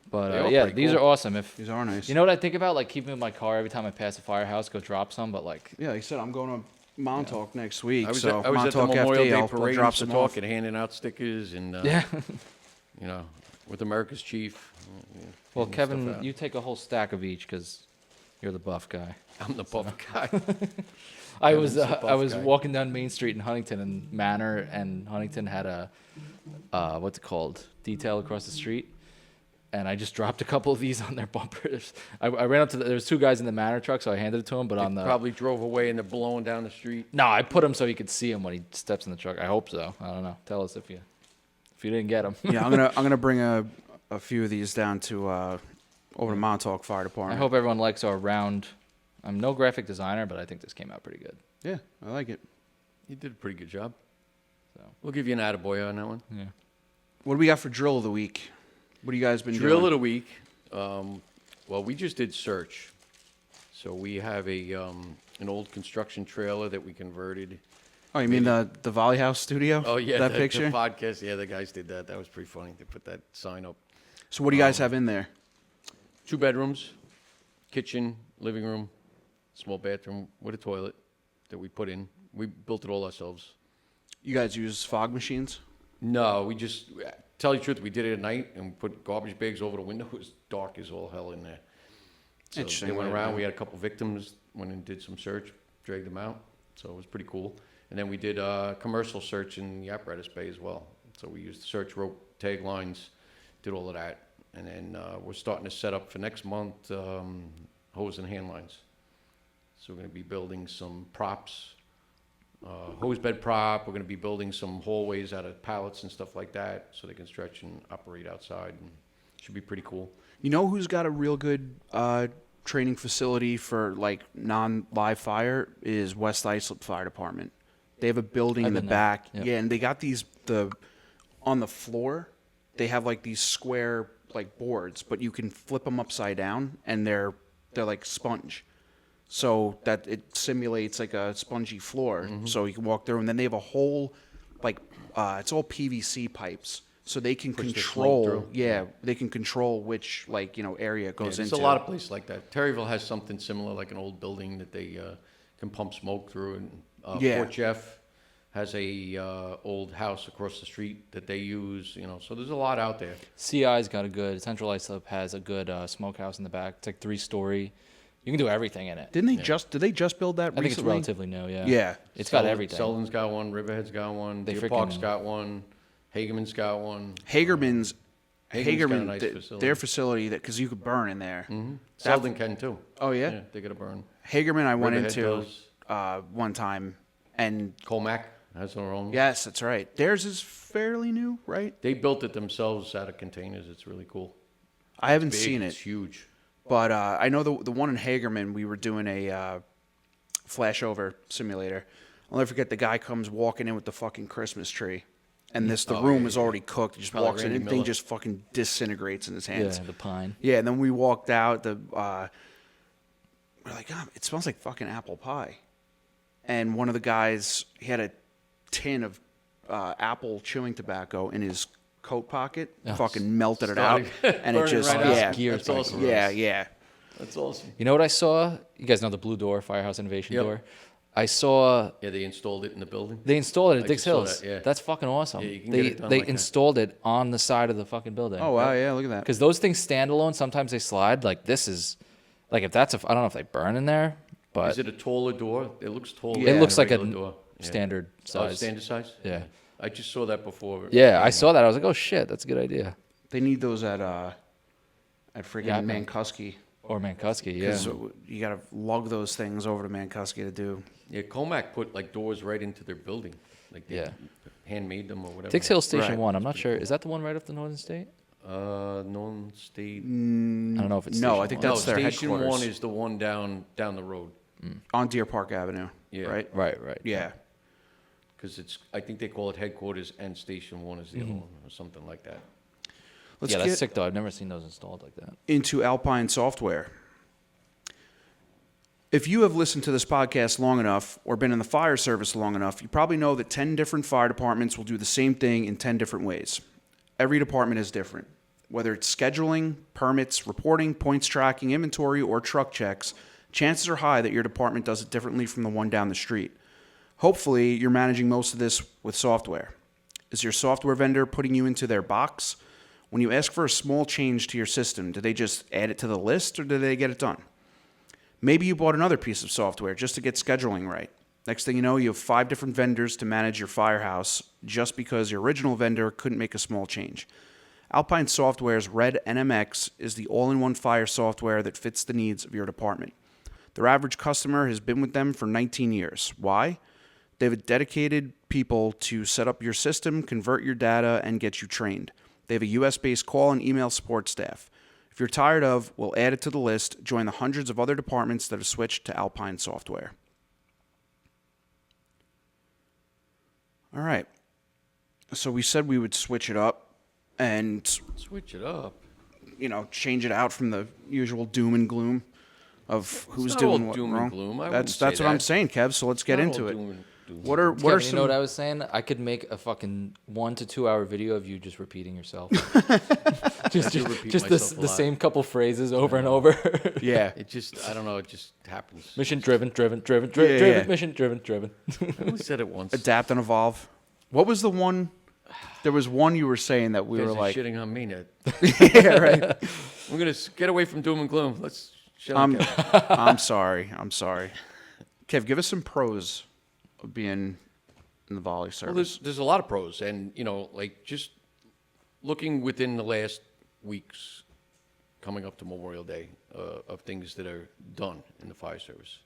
but are yeah, pretty these cool. are awesome. If These are nice. you know what I think about, like keeping in my car every time I pass a firehouse, go drop some. But like, Yeah, like I said, I'm going to Montauk next week. I was so at the Montauk Memorial FD, Day I'll parade drop in some Montauk off. and handing out stickers and, yeah. you know, with America's Chief. Well, handing stuff Kevin, out. you take a whole stack of each because you're the buff guy. I'm the buff guy. I was Kevin's the buff I was guy. walking down Main Street in Huntington and Manor, and Huntington had a what's it called, detail across the street, and I just dropped a couple of these on their bumpers. I ran up to there was two guys in the Manor truck, so I handed it to him. But on the Probably drove away and they're blowing down the street. no, I put him so he could see him when he steps in the truck. I hope so. I don't know. Tell us if you didn't get him. Yeah, I'm gonna bring a few of these down to over to Montauk Fire I Department. hope everyone likes our round. I'm no graphic designer, but I think this came out pretty good. Yeah, I like it. You did a pretty good job. So We'll give you an attaboy on that one. yeah. What do we got for drill of the week? What have you guys been Drill doing? of the week. Well, we just did search. So we have an old construction trailer that we converted. Oh, you mean the Volly House studio? Oh, yeah. that the picture. podcast. Yeah, the guys did that. That was pretty funny. They put that sign up. So what do you guys have in there? 2 bedrooms, kitchen, living room, small bathroom with a toilet that we put in. We built it all ourselves. You guys use fog machines? No, we just, tell you the truth, we did it at night and we put garbage bags over the window. It was dark as all hell in there. So Interesting they went way to around. do it. We had a couple victims, went and did some search, dragged them out. So it was pretty cool. And then we did a commercial search in the apparatus bay as well. So we used search rope, tag lines, did all of that. And then we're starting to set up for next month hose and hand lines. So we're going to be building some props, hose bed prop. We're going to be building some hallways out of pallets and stuff like that so they can stretch and operate outside. And should be pretty cool. You know who's got a real good training facility for like non-live fire is West Islip Fire Department. They have a building I've in the been there. back. Yep. Yeah, and they got on the floor, they have like these square like boards, but you can flip them upside down and they're like sponge. So that it simulates like a spongy floor. So you can walk through, and then they have a whole like it's all PVC pipes. So they can Push the smoke control, through. yeah, they can control which area it goes There's into. a lot of places like that. Terryville has something similar, like an old building that they can pump smoke through. And Yeah. Fort Jeff has a old house across the street that they use. So there's a lot out there. CI's got a good Central Islip has a good smokehouse in the back. It's like 3-story. You can do everything in it. Did they just build that I think it's recently? relatively new. Yeah. Yeah. It's got everything. Selden's got one. Riverhead's got one. They Deer Park's freaking- got one. Hagerman's got one. Hagerman's got a Hagerman, nice facility. their facility because you could burn in there. Selden can too. Oh yeah? Yeah, they got to burn. Hagerman I went Riverhead into does. one time, and Colmac has their own. yes, that's right. Theirs is fairly new, right? They built it themselves out of containers. It's really cool. I haven't Big, seen it's it, huge. but I know the one in Hagerman. We were doing a flashover simulator. I'll never forget the guy comes walking in with the fucking Christmas tree, and the room is already cooked. He just Probably walks in, Randy and the thing Miller. just fucking disintegrates in his hands. Yeah, the pine. Yeah, and then we walked out. We're like, oh, it smells like fucking apple pie. And one of the guys, he had a tin of apple chewing tobacco in his coat pocket. Fucking melted it out, and it Burning just right out. yeah, Gears That's back awesome. to yeah, us. yeah. That's awesome. You know what I saw? You guys know the blue door, firehouse innovation Yep. door. I saw Yeah, they installed it in the building. they installed it at I Dix just saw Hills. that, yeah. That's fucking awesome. Yeah, you can they get it done they like that. installed it on the side of the fucking building. Oh wow, yeah, look at that. Because those things stand alone. Sometimes they slide. Like this is, like if that's I don't know if they burn in there, but Is it a taller door? It looks taller. Yeah. than it looks like a regular door. Yeah. standard Oh, size. standard size? Yeah. I just saw that before. Yeah, I saw that. I was like, oh shit, that's a good idea. They need those at friggin' Yeah, I bet. Mankusky. Or Mankusky, yeah. Because you got to lug those things over to Mankusky to do. Yeah, Comac put like doors right into their building. Like they Yeah. handmade them or whatever. Dix Hill Station Right. 1. I'm not sure. Is that the one right off the Northern State? Non-state. I don't know if it's No, Station I think 1. that's their Station headquarters. 1 is the one down the road. On Deer Park Avenue. Yeah. Right? right. Yeah. Because I think they call it headquarters and Station 1 is the other one or something like that. Let's Yeah, that's get sick though. I've never seen those installed like that. into Alpine software. If you have listened to this podcast long enough or been in the fire service long enough, you probably know that 10 different fire departments will do the same thing in 10 different ways. Every department is different. Whether it's scheduling, permits, reporting, points tracking, inventory, or truck checks, chances are high that your department does it differently from the one down the street. Hopefully, you're managing most of this with software. Is your software vendor putting you into their box? When you ask for a small change to your system, do they just add it to the list or do they get it done? Maybe you bought another piece of software just to get scheduling right. Next thing you know, you have 5 different vendors to manage your firehouse just because your original vendor couldn't make a small change. Alpine Software's Red NMX is the all-in-one fire software that fits the needs of your department. Their average customer has been with them for 19 years. Why? They have dedicated people to set up your system, convert your data, and get you trained. They have a US-based call and email support staff. If you're tired of, we'll add it to the list. Join the hundreds of other departments that have switched to Alpine Software. All right. So we said we would switch it up and, Switch it up. change it out from the usual doom and gloom of who's not doing all what doom and wrong. gloom. I That's wouldn't say what I'm that. saying, Kev. So let's get Not into all it. doom and gloom. What are Kevin, some? you know what I was saying? I could make a fucking 1 to 2 hour video of you just repeating yourself. just do repeat just myself a the lot. same couple phrases over and over. Yeah. It just, I don't know, it just happens. Mission driven, yeah. mission driven. I only said it once. Adapt and evolve. What was the one? There was one you were saying that we You were guys are like, shitting on me now. yeah, right. We're going to get away from doom and gloom. Let's shut I'm, up. I'm sorry. Kev, give us some pros of being in the volley Well, service. there's a lot of pros, and like just looking within the last weeks, coming up to Memorial Day, of things that are done in the fire service.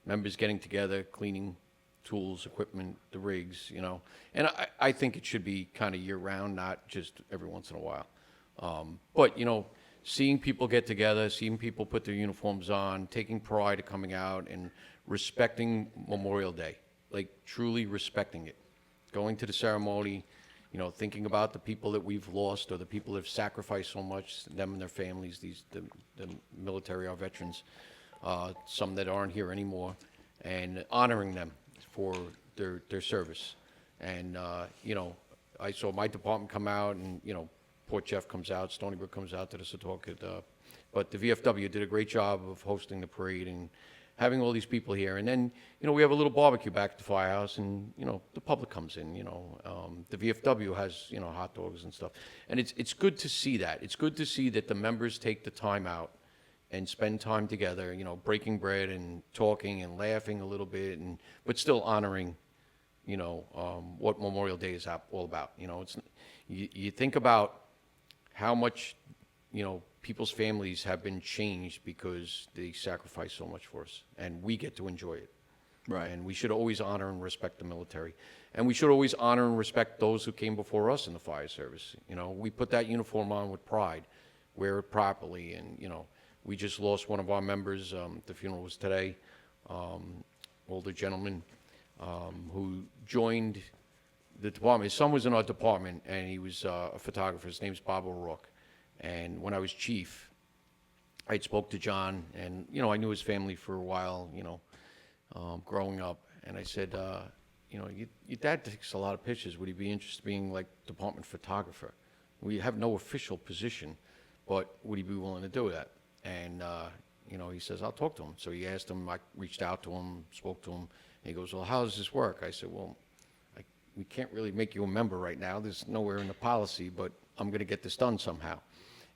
Members getting together, cleaning tools, equipment, the rigs, and I think it should be kind of year round, not just every once in a while. But seeing people get together, seeing people put their uniforms on, taking pride of coming out and respecting Memorial Day. Like truly respecting it, going to the ceremony, thinking about the people that we've lost or the people that have sacrificed so much, them and their families, the military, our veterans, some that aren't here anymore, and honoring them for their service. And I saw my department come out, and Port Jeff comes out, Stony Brook comes out to the Setauket, but the VFW did a great job of hosting the parade and having all these people here. And then, we have a little barbecue back at the firehouse, and, the public comes in, the VFW has, hot dogs and stuff. And it's good to see that. It's good to see that the members take the time out and spend time together, breaking bread and talking and laughing a little bit, but still honoring, what Memorial Day is all about. You think about how much, people's families have been changed because they sacrifice so much for us, and we get to enjoy it. Right. And we should always honor and respect the military. And we should always honor and respect those who came before us in the fire service. We put that uniform on with pride, wear it properly. And, we just lost one of our members. The funeral was today. Older gentleman who joined the department. His son was in our department, and he was a photographer. His name's Bob O'Rourke. And when I was chief, I spoke to John, and, I knew his family for a while, growing up. And I said, your dad takes a lot of pictures. Would he be interested in being like department photographer? We have no official position, but would he be willing to do that? And, he says, I'll talk to him. So he asked him, I reached out to him, spoke to him, and he goes, well, how does this work? I said, well, we can't really make you a member right now. There's nowhere in the policy, but I'm going to get this done somehow.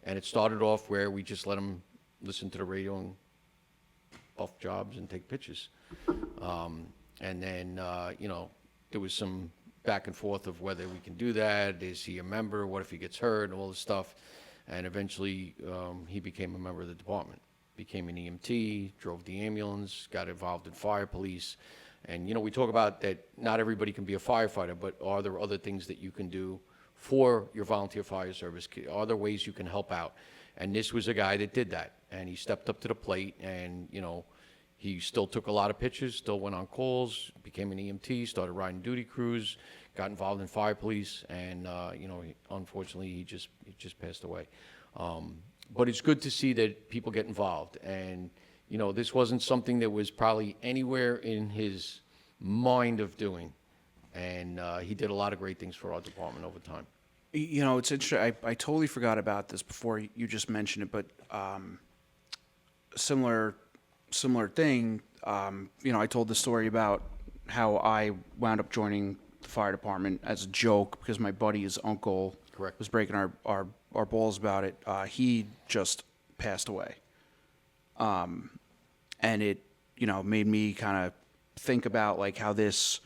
And it started off where we just let him listen to the radio and buff jobs and take pictures. And then, there was some back and forth of whether we can do that. Is he a member? What if he gets hurt? All this stuff. And eventually, he became a member of the department. Became an EMT, drove the ambulance, got involved in fire police. And, we talk about that not everybody can be a firefighter, but are there other things that you can do for your volunteer fire service? Are there ways you can help out? And this was a guy that did that. And he stepped up to the plate, and, he still took a lot of pictures, still went on calls, became an EMT, started riding duty crews, got involved in fire police, and, unfortunately, he just passed away. But it's good to see that people get involved. And, this wasn't something that was probably anywhere in his mind of doing. And he did a lot of great things for our department over time. It's interesting. I totally forgot about this before you just mentioned it, but similar thing. I told the story about how I wound up joining the fire department as a joke because my buddy's uncle Correct. was breaking our balls about it. He just passed away. And it, made me kind of think about like how this,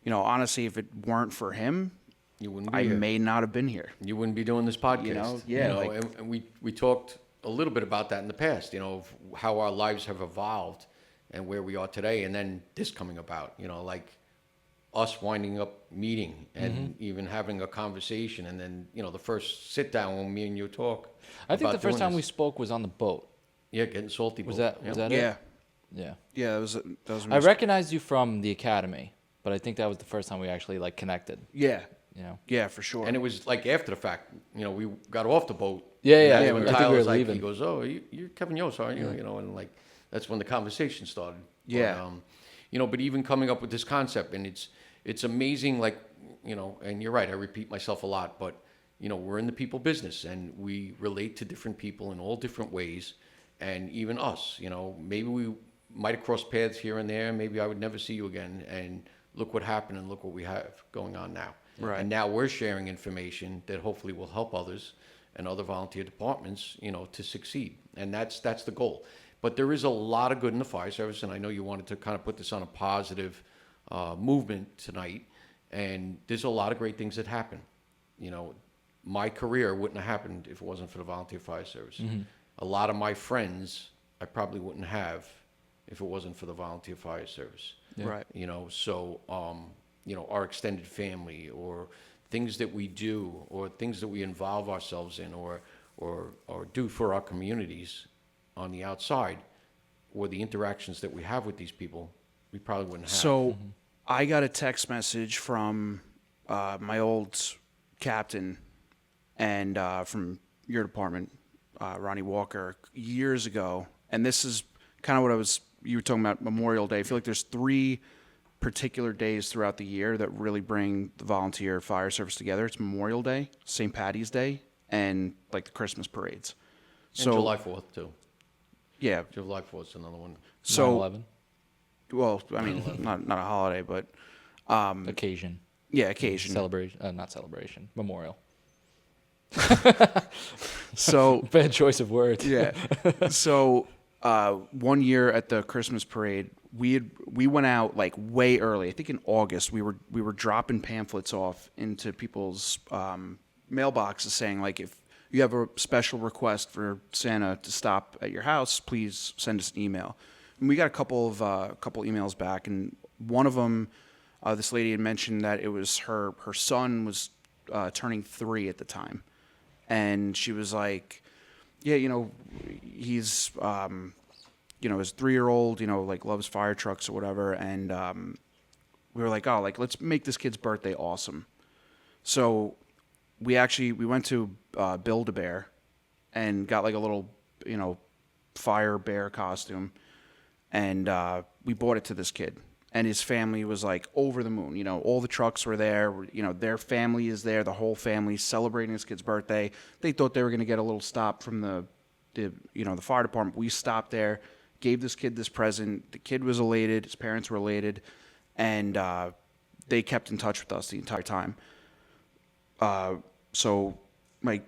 honestly, if it weren't for him, You wouldn't be I here. may not have been here. You wouldn't be doing this podcast. And we talked a little bit about that in the past, of how our lives have evolved and where we are today, and then this coming about, like us winding up meeting and even having a conversation, and then, the first sit down when me and you talk. I think the about first doing time we this. spoke was on the boat. Yeah, getting salty. Was boat. that Yeah. it? Yeah. Yeah, that was I recognized you from the academy, but I think that was the first time we actually like connected. Yeah. You Yeah, for sure. And it was like after the fact, we got off the boat. Yeah, And yeah, that's yeah, when I think Tyler we were was like, leaving. he goes, "Oh, you're Kevin Yost, aren't you?" And like that's when the conversation started. Yeah. But, but even coming up with this concept, and it's amazing. Like, and you're right. I repeat myself a lot, but we're in the people business, and we relate to different people in all different ways, and even us. Maybe we might have crossed paths here and there. Maybe I would never see you again, and look what happened, and look what we have going on now. Right. And now we're sharing information that hopefully will help others and other volunteer departments, to succeed. And that's the goal. But there is a lot of good in the fire service, and I know you wanted to kind of put this on a positive movement tonight. And there's a lot of great things that happen. My career wouldn't have happened if it wasn't for the volunteer fire service. Mm-hmm. A lot of my friends I probably wouldn't have if it wasn't for the volunteer fire service. Yeah. Right. So our extended family, or things that we do, or things that we involve ourselves in, or do for our communities on the outside, or the interactions that we have with these people, we probably wouldn't have. So I got a text message from my old captain and from your department, Ronnie Walker, years ago. And this is kind of what you were talking about Memorial Day. I feel like there's 3 particular days throughout the year that really bring the volunteer fire service together. It's Memorial Day, St. Patty's Day, and like the Christmas parades. And July 4th too. Yeah. July 4th is another one. So 9/11 well, I mean, not a holiday, but occasion, yeah, occasion. celebration, not celebration, memorial. So Bad choice of words. yeah. So one year at the Christmas parade, we went out like way early. I think in August we were dropping pamphlets off into people's mailboxes saying like, if you have a special request for Santa to stop at your house, please send us an email. And we got a couple emails back, and one of them, this lady had mentioned that it was her son was turning 3 at the time, and she was like, yeah, he's, his 3-year-old, like loves fire trucks or whatever. And we were like, oh, like, let's make this kid's birthday awesome. So we went to Build-A-Bear and got like a little, fire bear costume. And we bought it to this kid. And his family was like over the moon. All the trucks were there. Their family is there. The whole family's celebrating this kid's birthday. They thought they were going to get a little stop from the fire department. We stopped there, gave this kid this present. The kid was elated. His parents were elated. And they kept in touch with us the entire time. So my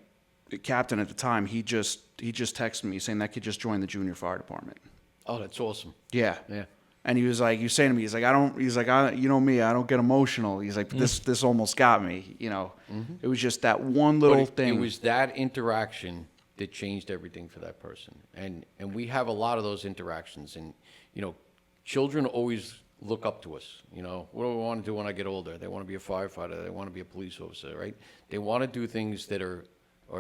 captain at the time, he just texted me saying that kid just joined the junior fire department. Oh, that's awesome. Yeah. Yeah. And he was saying to me, you know me, I don't get emotional. He's like, this almost got me, It was just that one little thing. It was that interaction that changed everything for that person. And we have a lot of those interactions. And, children always look up to us. What do I want to do when I get older? They want to be a firefighter. They want to be a police officer, right? They want to do things that are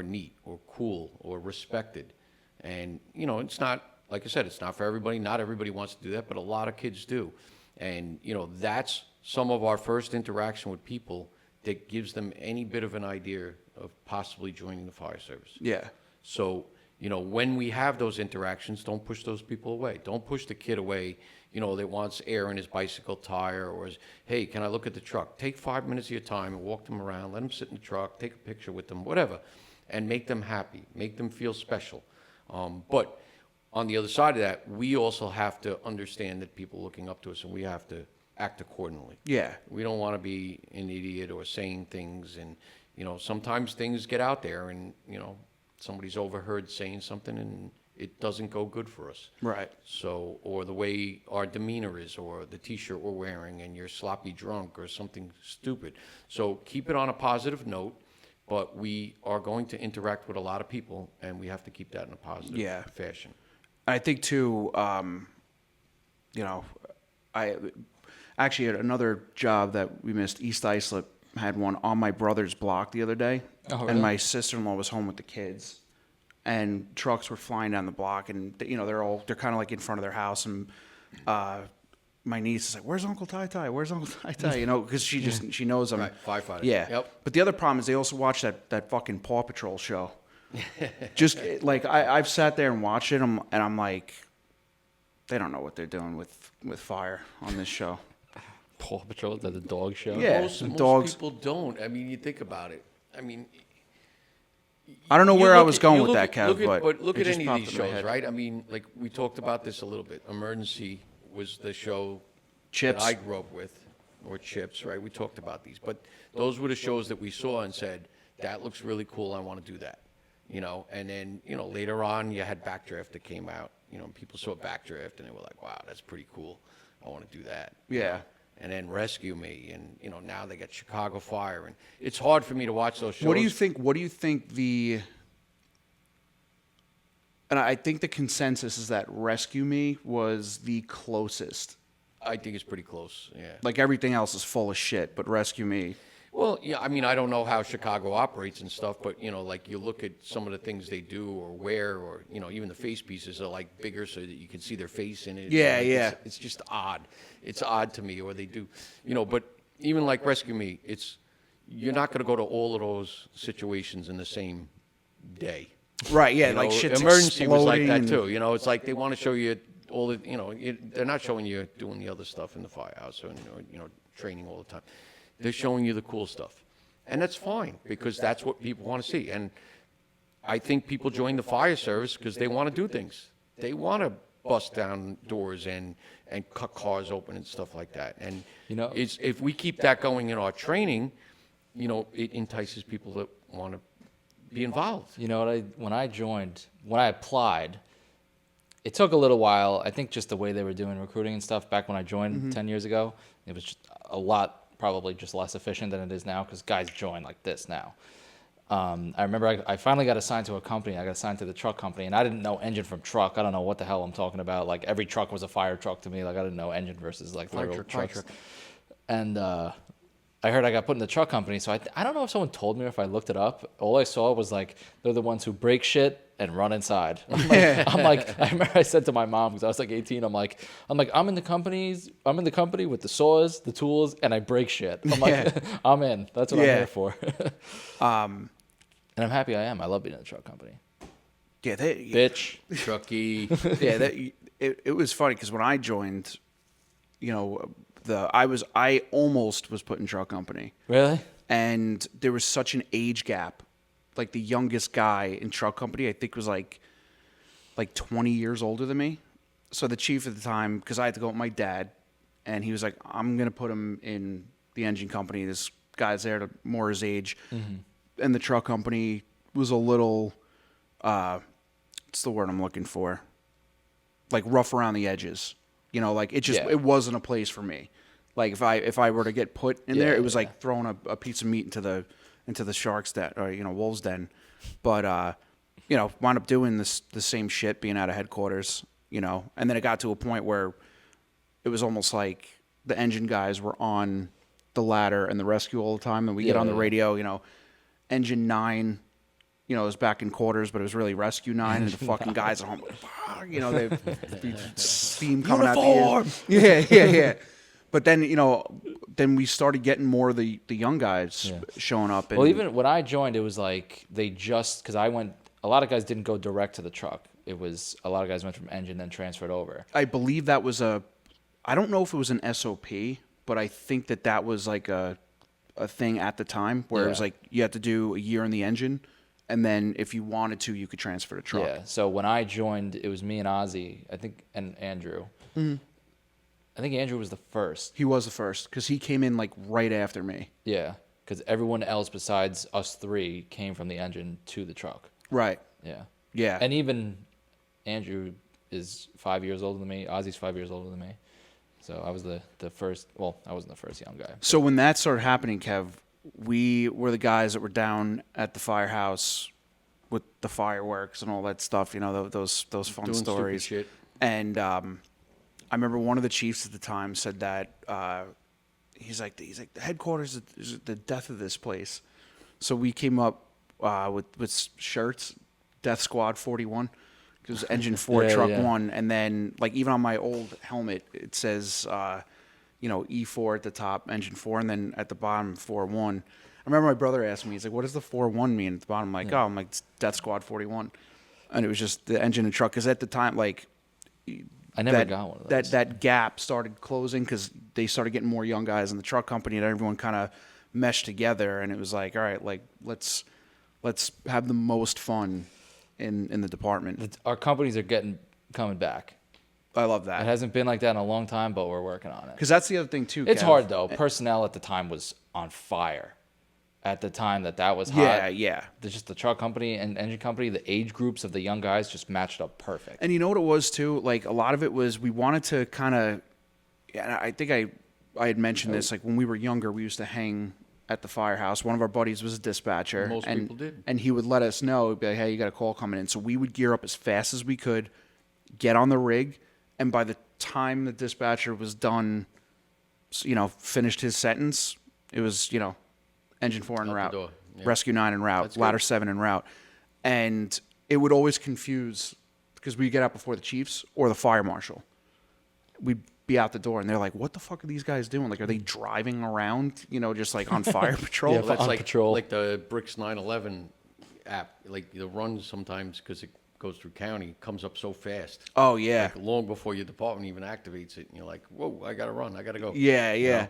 neat or cool or respected. And, it's not, like I said, it's not for everybody. Not everybody wants to do that, but a lot of kids do. And, that's some of our first interaction with people that gives them any bit of an idea of possibly joining the fire service. Yeah. So, when we have those interactions, don't push those people away. Don't push the kid away, that wants air in his bicycle tire or hey, can I look at the truck? Take 5 minutes of your time and walk them around. Let them sit in the truck, take a picture with them, whatever, and make them happy, make them feel special. But on the other side of that, we also have to understand that people are looking up to us, and we have to act accordingly. Yeah. We don't want to be an idiot or saying things, and, sometimes things get out there, and, somebody's overheard saying something, and it doesn't go good for us. Right. So, or the way our demeanor is, or the T-shirt we're wearing, and you're sloppy drunk or something stupid. So keep it on a positive note, but we are going to interact with a lot of people, and we have to keep that in a positive fashion. I think too, I actually had another job that we missed. East Islip had one on my brother's block the other day. Oh, really? And my sister-in-law was home with the kids, and trucks were flying down the block, and they're kind of like in front of their house, and my niece is like, "Where's Uncle Tai Tai? Where's Uncle Tai Tai?" Because she knows him. Right, firefighter. Yeah. Yep. But the other problem is they also watch that fucking Paw Patrol show. Just like I've sat there and watched it, and I'm like, they don't know what they're doing with fire on this show. Paw Patrol, is that the dog show? Yeah. Most dogs. people don't. I mean, you think about it. I mean, I don't know where I was going with that, Kev, but look it at just any of popped these in my shows, head. right? I mean, like we talked about this a little bit. Emergency was the show Chips. that I grew up with, or Chips, right? We talked about these, but those were the shows that we saw and said, that looks really cool. I want to do that, And then later on, you had Backdraft that came out. People saw Backdraft and they were like, wow, that's pretty cool. I want to do that. Yeah. And then Rescue Me, and now they got Chicago Fire, and it's hard for me to watch those shows. What do you think and I think the consensus is that Rescue Me was the closest. I think it's pretty close, yeah. Like everything else is full of shit, but Rescue Me. Well, yeah, I mean, I don't know how Chicago operates and stuff, but, like you look at some of the things they do or wear, or, even the face pieces are like bigger so that you can see their face in it. Yeah, Like, yeah. It's just odd. It's odd to me, or they do, but even like Rescue Me, you're not going to go to all of those situations in the same day. Right, yeah, like shit's Emergency was like that exploding too. It's like they want to show you all the, they're not showing you doing the other stuff in the firehouse or, training all the time. They're showing you the cool stuff. And that's fine, because that's what people want to see. And I think people join the fire service because they want to do things. They want to bust down doors and cut cars open and stuff like that. And if we keep that going in our training, it entices people that want to be involved. When I applied, it took a little while. I think just the way they were doing recruiting and stuff back when I joined 10 years ago, it was just a lot, probably just less efficient than it is now, because guys join like this now. I remember I finally got assigned to a company. I got assigned to the truck company, and I didn't know engine from truck. I don't know what the hell I'm talking about. Like, every truck was a fire truck to me. Like, I didn't know engine versus like literal trucks. And I heard I got put in the truck company, so I don't know if someone told me or if I looked it up. All I saw was like they're the ones who break shit and run inside. I'm like, I remember I said to my mom, because I was like 18, I'm like, I'm in the company with the saws, the tools, and I break shit. I'm like, I'm in. That's what I'm here for. And I'm happy I am. I love being in the truck company. Yeah, Bitch. Truckee. Yeah, it was funny because when I joined, you know, I almost was put in truck company. Really? And there was such an age gap. Like the youngest guy in truck company, I think was like 20 years older than me. So the chief at the time, because I had to go with my dad, and he was like, I'm going to put him in the engine company. This guy's there to more his age. Mm-hmm. And the truck company was a little, what's the word I'm looking for? Like rough around the edges. You know, like it wasn't a place for me. Like if I were to get put in there, it was like throwing a piece of meat into the shark's den, or wolf's den. But wound up doing the same shit, being out of headquarters. And then it got to a point where it was almost like the engine guys were on the ladder and the rescue all the time, and we get on the radio, engine 9. It was back in quarters, but it was really Rescue 9, and the fucking guys at home, they'd steam coming out the ears. Yeah. But then, then we started getting more of the young guys showing up. And, well, even when I joined, it was like because a lot of guys didn't go direct to the truck. It was a lot of guys went from engine, then transferred over. I believe that was I don't know if it was an SOP, but I think that was like a thing at the time where it was like you had to do a year in the engine. And then if you wanted to, you could transfer to truck. Yeah. So when I joined, it was me and Ozzy, I think, and Andrew. Mm-hmm. I think Andrew was the first. He was the first because he came in like right after me. Yeah. Because everyone else besides us three came from the engine to the truck. Right. Yeah. Yeah. And even Andrew is 5 years older than me. Ozzy's 5 years older than me. So I was the first. Well, I wasn't the first young guy. So when that started happening, Kev, we were the guys that were down at the firehouse with the fireworks and all that stuff, those fun doing stories. Stupid shit. And I remember one of the chiefs at the time said that he's like the headquarters is the death of this place. So we came up with shirts, Death Squad 41, because Engine 4 Truck 1, and then like even on my old helmet it says E4 at the top, Engine 4, and then at the bottom 4-1. I remember my brother asked me, he's like, what does the 4-1 mean at the bottom? I'm like, it's Death Squad 41. And it was just the engine and truck. Because at the time, like, I never got one of those. That gap started closing because they started getting more young guys in the truck company, and everyone kind of meshed together. And it was like, all right, like, let's have the most fun in the department. Our companies are coming back. I love that. It hasn't been like that in a long time, but we're working on it. Because that's the other thing, too, It's Kev. hard, though. Personnel at the time was on fire. At the time that was hot. Yeah. Just the truck company and engine company, the age groups of the young guys just matched up perfect. And you know what it was, too? Like, a lot of it was we wanted to kind of... And I think I had mentioned this. Like, when we were younger, we used to hang at the firehouse. One of our buddies was a dispatcher. Most people did. And he would let us know, he'd be like, hey, you got a call coming in. So we would gear up as fast as we could, get on the rig, and by the time the dispatcher was done, finished his sentence, it was, Engine 4 en route, Rescue 9 en route, Ladder 7 en route. And it would always confuse, because we'd get out before the chiefs or the fire marshal. We'd be out the door, and they're like, what the fuck are these guys doing? Like, are they driving around, just like on fire patrol? Yeah, That's on like patrol. Like the Bricks 911 app. Like the run sometimes, because it goes through county, comes up so fast. Oh, yeah. Like long before your department even activates it, and you're like, whoa, I got to run, I got to go. Yeah.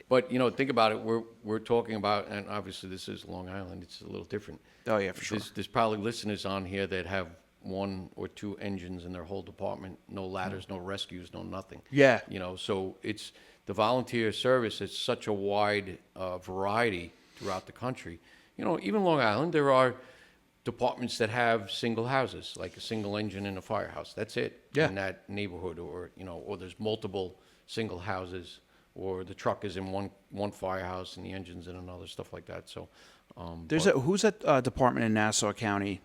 But think about it. We're talking about, and obviously this is Long Island. It's a little different. Oh yeah, for sure. There's probably listeners on here that have 1 or 2 engines in their whole department. No ladders, no rescues, no nothing. Yeah. So it's the volunteer service. It's such a wide variety throughout the country. Even Long Island, there are departments that have single houses, like a single engine in a firehouse. That's it. Yeah. In that neighborhood, or there's multiple single houses, or the truck is in one firehouse and the engine's in another, stuff like that. So who's that department in Nassau County?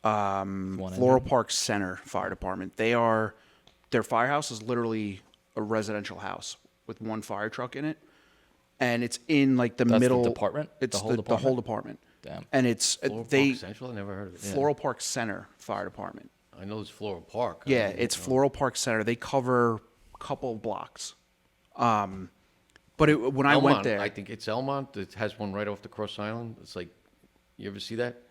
Floral Park Center Fire Department. Their firehouse is literally a residential house with 1 fire truck in it, and it's in like the middle department. It's the whole the whole department. Damn. and it's Floral they Park Central? I never heard of it. Floral Park Center Fire Department. I know it's Floral Park. I Yeah, don't it's know. Floral Park Center. They cover a couple of blocks. But when I went Elmont, there, I think it's Elmont that has one right off the Cross Island. It's like, you ever see that?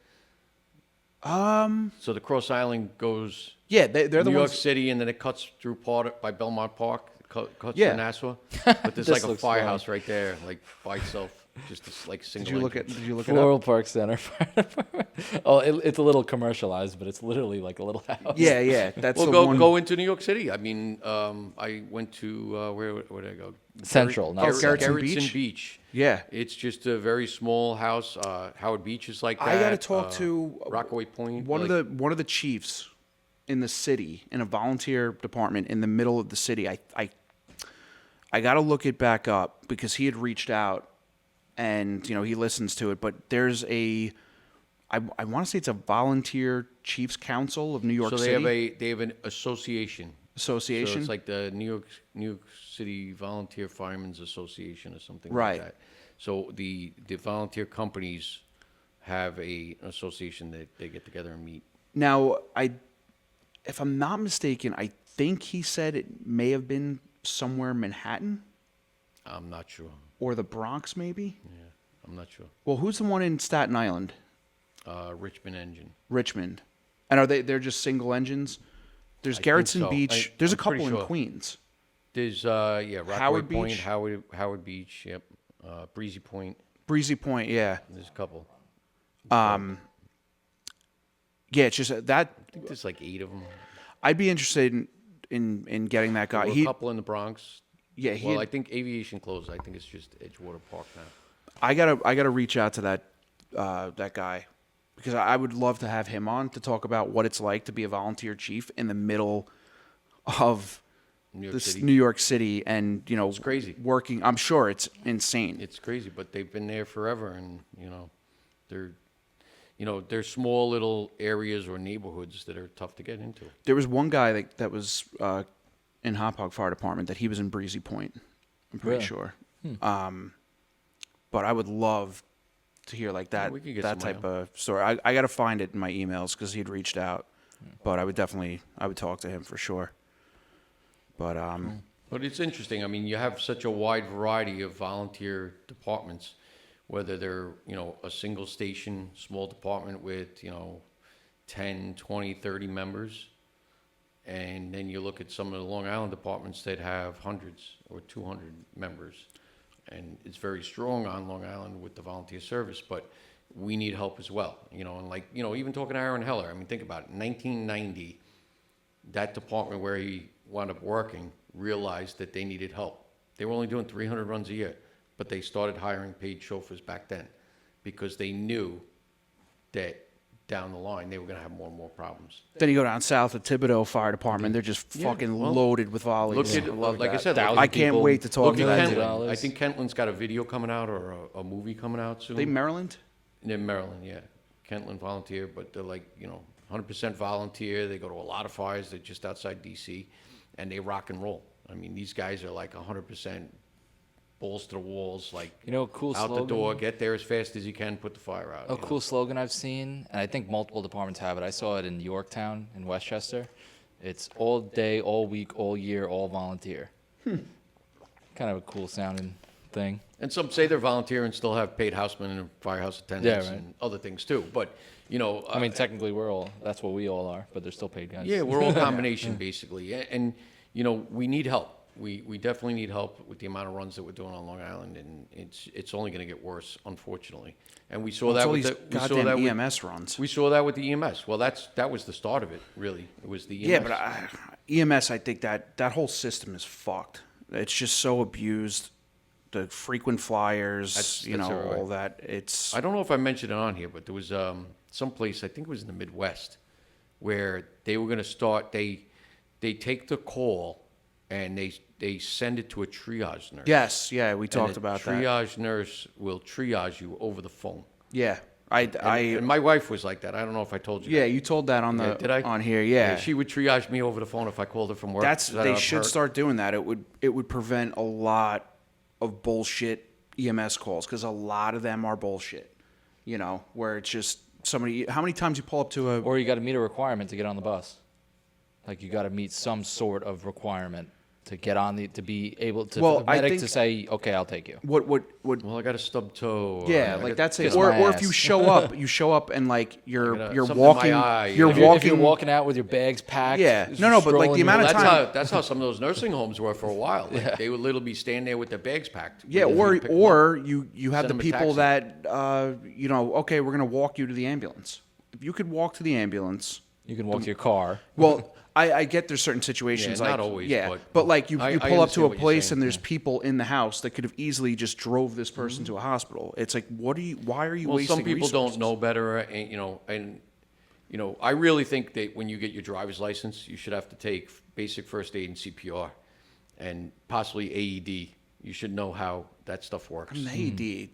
So the Cross Island goes yeah, they're the New York ones. City, and then it cuts through part by Belmont Park, cuts Yeah. to Nassau. But there's This like a looks firehouse right there, like by itself, just a, like single. Did you look entrance. at? Did you look Floral it up? Park Center Fire Department. Oh, it's a little commercialized, but it's literally like a little house. Yeah, yeah. That's Well, the go one. go into New York City. I mean, I went to where did I go? Central, not Gerritsen Gerritsen Beach? Beach. Yeah. It's just a very small house. Howard Beach is like that. I got to talk to Rockaway Point. one like- of the chiefs in the city, in a volunteer department in the middle of the city. I got to look it back up because he had reached out, and he listens to it. But there's I want to say it's a volunteer chiefs council of New York So City they have an association. association. So it's like the New York City Volunteer Firemen's Association or something Right. like that. So the volunteer companies have an association that they get together and meet. Now, if I'm not mistaken, I think he said it may have been somewhere in Manhattan I'm not sure. or the Bronx, maybe. Yeah, I'm not sure. Well, who's the one in Staten Island? Richmond Engine. Richmond. And they're just single engines? There's I think Gerritsen so. Beach. There's a I'm pretty couple in sure. Queens. There's Rockaway Howard Point, Beach? Howard Beach. Yep. Breezy Point. Breezy Point, yeah. There's a couple. Yeah, it's just that I think there's like 8 of them. I'd be interested in getting that guy. There were a couple in the Bronx. Yeah, Well, I think Aviation closed. I think it's just Edgewater Park now. I gotta reach out to that guy because I would love to have him on to talk about what it's like to be a volunteer chief in the middle of New York this City. New York City, and It's crazy. working. I'm sure it's insane. It's crazy, but they've been there forever, and they're small little areas or neighborhoods that are tough to get into. There was one guy that was in Hop Hog Fire Department that he was in Breezy Point. I'm pretty Really? sure. But I would love to hear like that we could get that somebody type of story. I got to find it in my emails because he'd reached out. But I would talk to him for sure. But But it's interesting. I mean, you have such a wide variety of volunteer departments, whether they're, a single station, small department with, 10, 20, 30 members. And then you look at some of the Long Island departments that have hundreds or 200 members. And it's very strong on Long Island with the volunteer service, but we need help as well. Even talking to Aaron Heller, I mean, think about it. 1990, that department where he wound up working realized that they needed help. They were only doing 300 runs a year, but they started hiring paid chauffeurs back then because they knew that down the line they were going to have more and more problems. then you go down south to Thibodeau Fire Department. They're just fucking well, loaded with volleys. Look at, I love like I that. said, look I at can't people. wait to talk Look to at that. Kentland. dude. I think Kentland's got a video coming out or a movie coming out soon. They Maryland? In Maryland, yeah. Kentland volunteer, but they're 100% volunteer. They go to a lot of fires. They're just outside D.C., and they rock and roll. I mean, these guys are 100% balls to the walls, a cool out slogan? the door, get there as fast as you can, put the fire out. A cool slogan I've seen, and I think multiple departments have it. I saw it in Yorktown in Westchester. It's all day, all week, all year, all volunteer. Kind of a cool sounding thing. And some say they're volunteer and still have paid housemen and firehouse attendants Yeah, right. and other things too. But, I mean, technically that's what we all are, but they're still paid guys. yeah, we're all combination basically. And we need help. We definitely need help with the amount of runs that we're doing on Long Island, and it's only going to get worse, unfortunately. And we saw It's that all with these we saw that goddamn with, EMS runs. We saw that with the EMS. Well, that was the start of it, really. It was the EMS. Yeah, but EMS, I think that whole system is fucked. It's just so abused. The frequent flyers, That's all all right. that. It's I don't know if I mentioned it on here, but there was some place, I think it was in the Midwest, where they were going to start. They take the call and they send it to a triage nurse. yes, yeah, we And talked the about that. triage nurse will triage you over the phone. Yeah, And my wife was like that. I don't know if I told you. yeah, that. you told that on the Did I? on here. Yeah, She would triage me over the phone if I called her from work. that's that they I've should heard. start doing that. It would prevent a lot of bullshit EMS calls because a lot of them are bullshit. You know, where it's just somebody. How many times you pull up to a? Or you got to meet a requirement to get on the bus. Like you got to meet some sort of requirement to get on to be able to, Well, for the medic I think, to say, okay, I'll take you. What? Well, I got a stub toe. or Yeah, I like got- that's it. kiss Or my if you ass. show up and like you're something in my walking, eye, you're you know. If you're walking. walking out with your bags packed. Yeah. No, but like the strolling amount your- of That's time. that's how some of those nursing homes were for a while. Like, they would literally be standing there with their bags packed. Yeah, Waiting for you to pick 'em up. or you have Send the them a people taxi. that you know. Okay, we're gonna walk you to the ambulance. If you could walk to the ambulance, You can walk to your car. well, I get there's certain situations Yeah, like not always, yeah, but like you I pull up to understand a what you're place saying, and there's yeah. people in the house that could have easily just drove this person to a hospital. It's like, what are you? Why are you Well, wasting? some people resources? don't know better, and I really think that when you get your driver's license, you should have to take basic first aid and CPR, and possibly AED. You should know how that stuff works. An AED.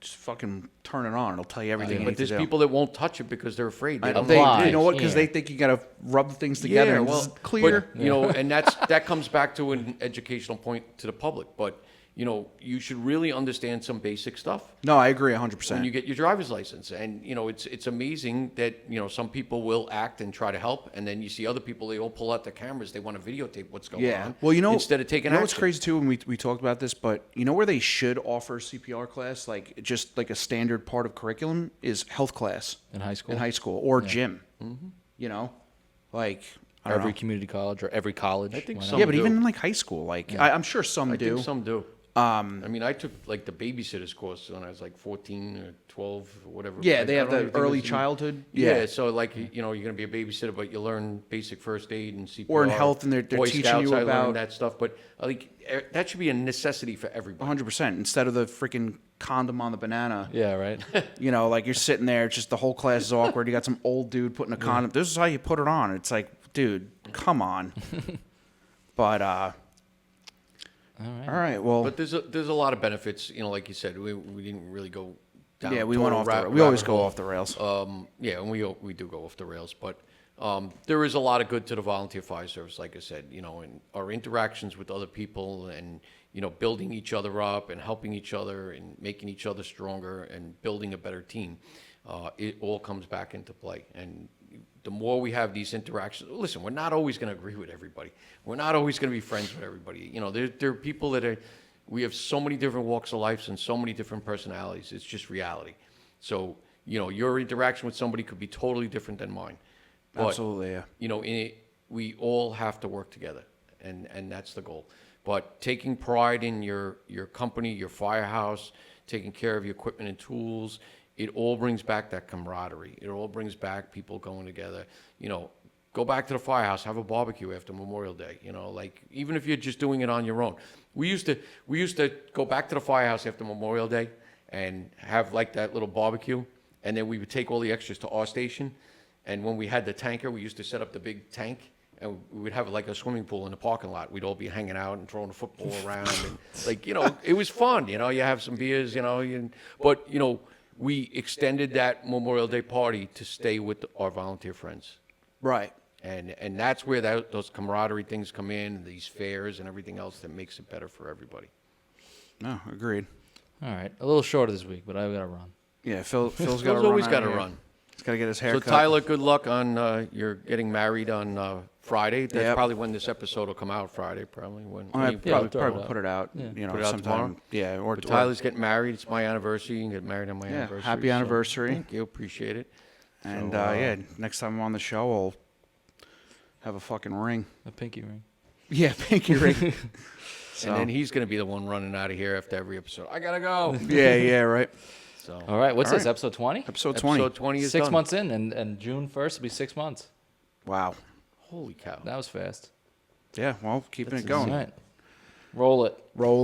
Just fucking turn it on. It'll tell you everything. you But need there's to do. people that won't touch it because they're afraid. They don't They, know blind. what it you is. know what? Because Yeah. they think you got to rub things together. Yeah, and well, it's clear. But, and that comes back to an educational point to the public. But you should really understand some basic stuff No, I agree 100%. when you get your driver's license. And it's amazing that some people will act and try to help, and then you see other people, they all pull out their cameras, they want to videotape what's going Yeah. on. Well, instead of taking you know what's action. crazy too, and we talked about this, but you know where they should offer CPR class, like just like a standard part of curriculum, is health class In high school? in high school or gym. You know, like I don't Every know. community college or every college. I think why not? some Yeah, but do. even in like high school, like I'm sure some I do. think some do. I mean, I took like the babysitter's course when I was like 14 or 12 or whatever. Yeah, they I have don't the even think it early was in- childhood. Yeah, so like you're going to be a babysitter, but you learn basic first aid and CPR. Or in health, and they're Boy teaching Scouts, you I about- learned that stuff. But that should be a necessity for everybody. 100% instead of the freaking condom on the banana. Yeah, right. You know, like you're sitting there, it's just the whole class is awkward. You got some old dude putting a condom. This is how you put it on. It's like, dude, come on. But all right. Well, But there's a lot of benefits. Like you said, we didn't really go down. yeah, we total went off the. rabbit We always go hole. off the rails. Yeah, and we do go off the rails, but there is a lot of good to the volunteer fire service, like I said, and our interactions with other people and, building each other up and helping each other and making each other stronger and building a better team. It all comes back into play. And the more we have these interactions, listen, we're not always going to agree with everybody. We're not always going to be friends with everybody. There are people that we have so many different walks of life and so many different personalities. It's just reality. So, your interaction with somebody could be totally different than mine. But, Absolutely, yeah. We all have to work together, and that's the goal. But taking pride in your company, your firehouse, taking care of your equipment and tools, it all brings back that camaraderie. It all brings back people going together. Go back to the firehouse, have a barbecue after Memorial Day. Like even if you're just doing it on your own. We used to go back to the firehouse after Memorial Day and have like that little barbecue, and then we would take all the extras to our station. And when we had the tanker, we used to set up the big tank, and we would have like a swimming pool in the parking lot. We'd all be hanging out and throwing the football around, and it was fun. You have some beers, but we extended that Memorial Day party to stay with our volunteer friends. Right. And that's where those camaraderie things come in, these fairs and everything else that makes it better for everybody. No, agreed. All right. A little shorter this week, but I've got to run. Yeah, Phil's got to Phil's run. always out got of to here. run. He's got to get his hair So cut. Tyler, good luck on your getting married on Friday. That's Yep. probably when this episode will come out. Friday, probably when. I you- Yeah, I'll probably, throw it probably out. put it out. Yeah. Put it out sometime. tomorrow? Yeah, or But Tyler's getting married. It's my anniversary. You can get married on my Yeah, anniversary. happy so anniversary. Thank you. Appreciate it. And So, yeah, next time I'm on the show, I'll have a fucking ring. A pinky ring. Yeah, pinky ring. So, And then he's going to be the one running out of here after every episode. I got to go. yeah, right. So All right. What's All this, right. episode 20? Episode 20. Episode 20 is 6 done. months in, and June 1st will be 6 months. Wow. Holy cow. That was fast. Yeah, well, keeping That's it going. All right. Roll it. Roll